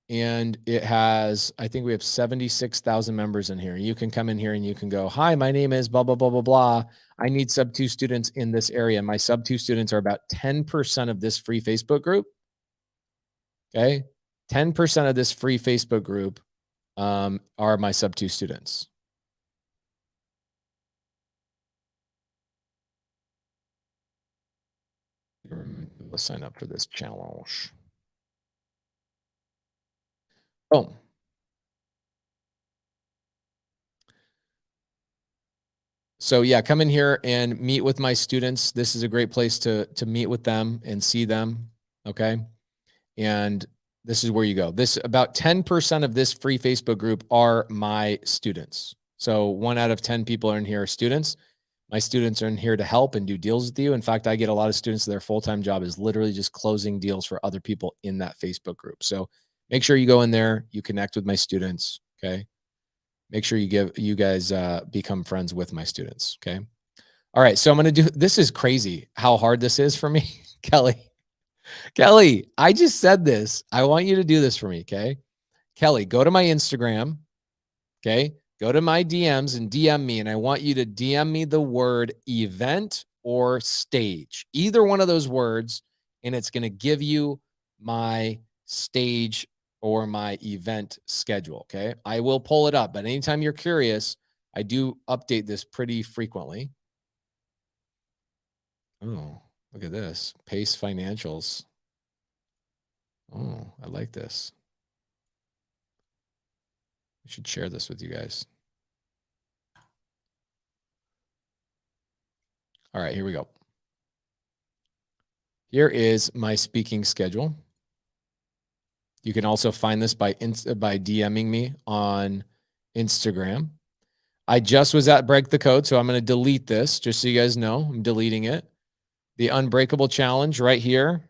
And it has, I think we have 76,000 members in here. You can come in here and you can go, hi, my name is blah, blah, blah, blah, blah. I need sub 2 students in this area. My sub 2 students are about 10% of this free Facebook group. Okay. 10% of this free Facebook group are my sub 2 students. Let's sign up for this challenge. Boom. So yeah, come in here and meet with my students. This is a great place to meet with them and see them. Okay. And this is where you go. About 10% of this free Facebook group are my students. So 1 out of 10 people are in here are students. My students are in here to help and do deals with you. In fact, I get a lot of students, their full-time job is literally just closing deals for other people in that Facebook group. So make sure you go in there, you connect with my students. Okay. Make sure you guys become friends with my students. Okay. All right. So I'm going to do, this is crazy how hard this is for me. Kelly, I just said this. I want you to do this for me. Okay. Kelly, go to my Instagram. Okay. Go to my DMs and DM me. And I want you to DM me the word event or stage, either one of those words. And it's going to give you my stage or my event schedule. Okay. I will pull it up, but anytime you're curious, I do update this pretty frequently. Oh, look at this. Pace financials. Oh, I like this. I should share this with you guys. All right, here we go. Here is my speaking schedule. You can also find this by DMing me on Instagram. I just was at Break the Code, so I'm going to delete this just so you guys know. I'm deleting it. The Unbreakable Challenge right here.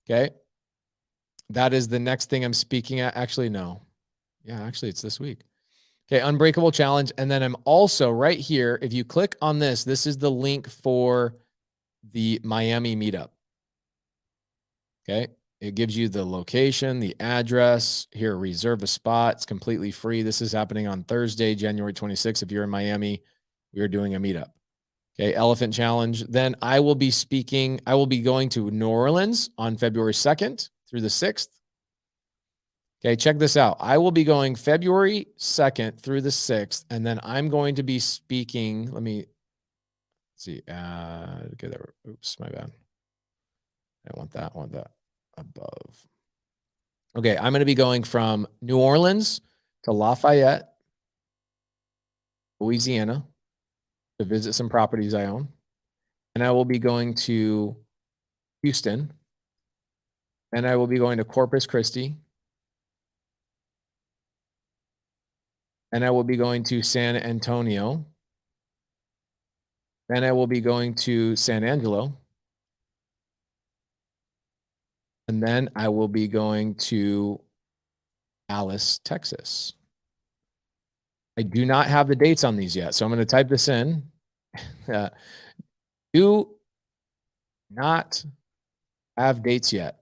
Okay. That is the next thing I'm speaking at. Actually, no. Yeah, actually, it's this week. Okay, Unbreakable Challenge. And then I'm also right here. If you click on this, this is the link for the Miami meetup. Okay. It gives you the location, the address. Here, reserve a spot. It's completely free. This is happening on Thursday, January 26th. If you're in Miami, we are doing a meetup. Okay, Elephant Challenge. Then I will be speaking. I will be going to New Orleans on February 2nd through the 6th. Okay, check this out. I will be going February 2nd through the 6th, and then I'm going to be speaking. Let me see. Okay, there. Oops, my bad. I want that. Above. Okay, I'm going to be going from New Orleans to Lafayette, Louisiana. to visit some properties I own. And I will be going to Houston. And I will be going to Corpus Christi. And I will be going to San Antonio. And I will be going to San Angelo. And then I will be going to Dallas, Texas. I do not have the dates on these yet, so I'm going to type this in. Do not have dates yet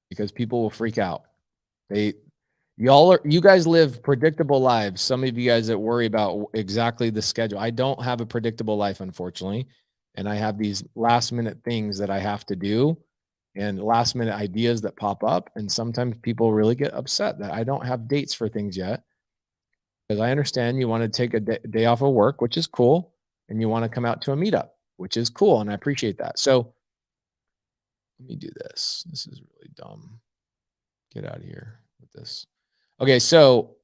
because people will freak out. You guys live predictable lives. Some of you guys that worry about exactly the schedule. I don't have a predictable life, unfortunately, and I have these last minute things that I have to do and last minute ideas that pop up, and sometimes people really get upset that I don't have dates for things yet. Because I understand you want to take a day off of work, which is cool, and you want to come out to a meetup, which is cool, and I appreciate that. So let me do this. This is really dumb. Get out of here with this. Okay, so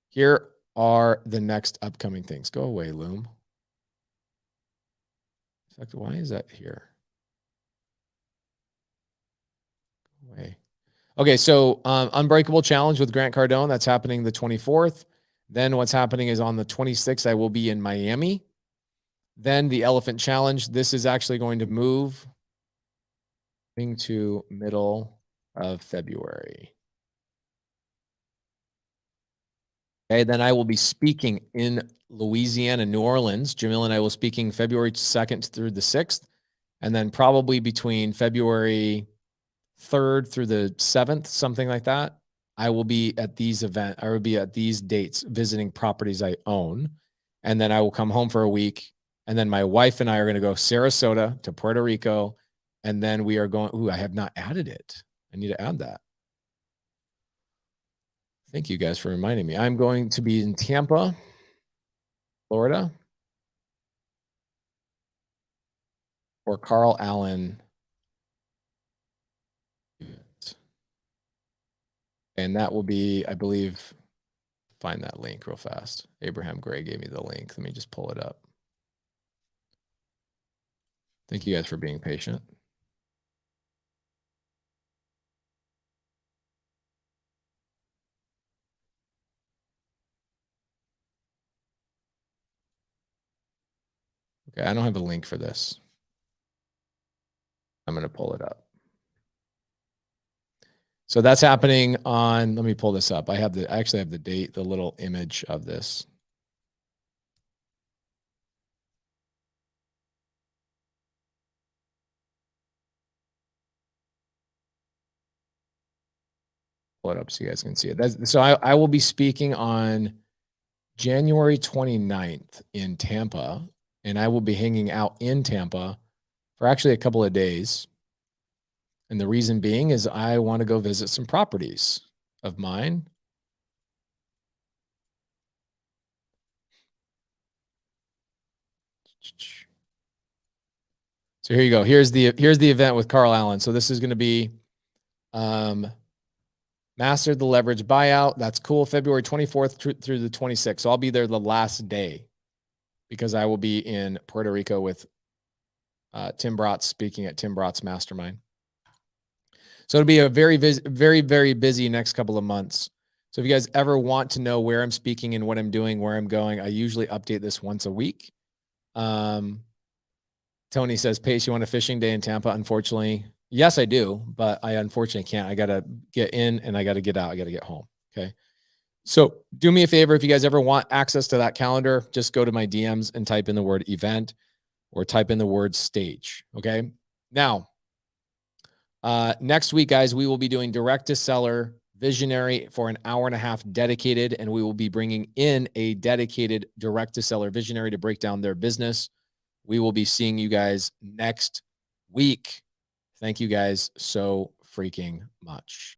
here are the next upcoming things. Go away, Loom. In fact, why is that here? Go away. Okay, so Unbreakable Challenge with Grant Cardone. That's happening the 24th. Then what's happening is on the 26th, I will be in Miami. Then the Elephant Challenge. This is actually going to move to middle of February. Okay, then I will be speaking in Louisiana, New Orleans. Jamil and I will be speaking February 2nd through the 6th. And then probably between February 3rd through the 7th, something like that, I will be at these events. I will be at these dates visiting properties I own. And then I will come home for a week. And then my wife and I are going to go Sarasota to Puerto Rico. And then we are going, I have not added it. I need to add that. Thank you guys for reminding me. I'm going to be in Tampa, Florida, for Carl Allen. And that will be, I believe, find that link real fast. Abraham Gray gave me the link. Let me just pull it up. Thank you guys for being patient. Okay, I don't have a link for this. I'm going to pull it up. So that's happening on, let me pull this up. I actually have the date, the little image of this. Pull it up so you guys can see it. So I will be speaking on January 29th in Tampa, and I will be hanging out in Tampa for actually a couple of days. And the reason being is I want to go visit some properties of mine. So here you go. Here's the event with Carl Allen. So this is going to be Master the Leverage Buyout. That's cool. February 24th through the 26th. So I'll be there the last day because I will be in Puerto Rico with Tim Brotz, speaking at Tim Brotz Mastermind. So it'll be a very, very busy next couple of months. So if you guys ever want to know where I'm speaking and what I'm doing, where I'm going, I usually update this once a week. Tony says, Pace, you want a fishing day in Tampa? Unfortunately, yes, I do, but I unfortunately can't. I got to get in and I got to get out. I got to get home. Okay. So do me a favor. If you guys ever want access to that calendar, just go to my DMs and type in the word event or type in the word stage. Okay. Now, next week, guys, we will be doing direct to seller visionary for an hour and a half dedicated, and we will be bringing in a dedicated direct to seller visionary to break down their business. We will be seeing you guys next week. Thank you guys so freaking much.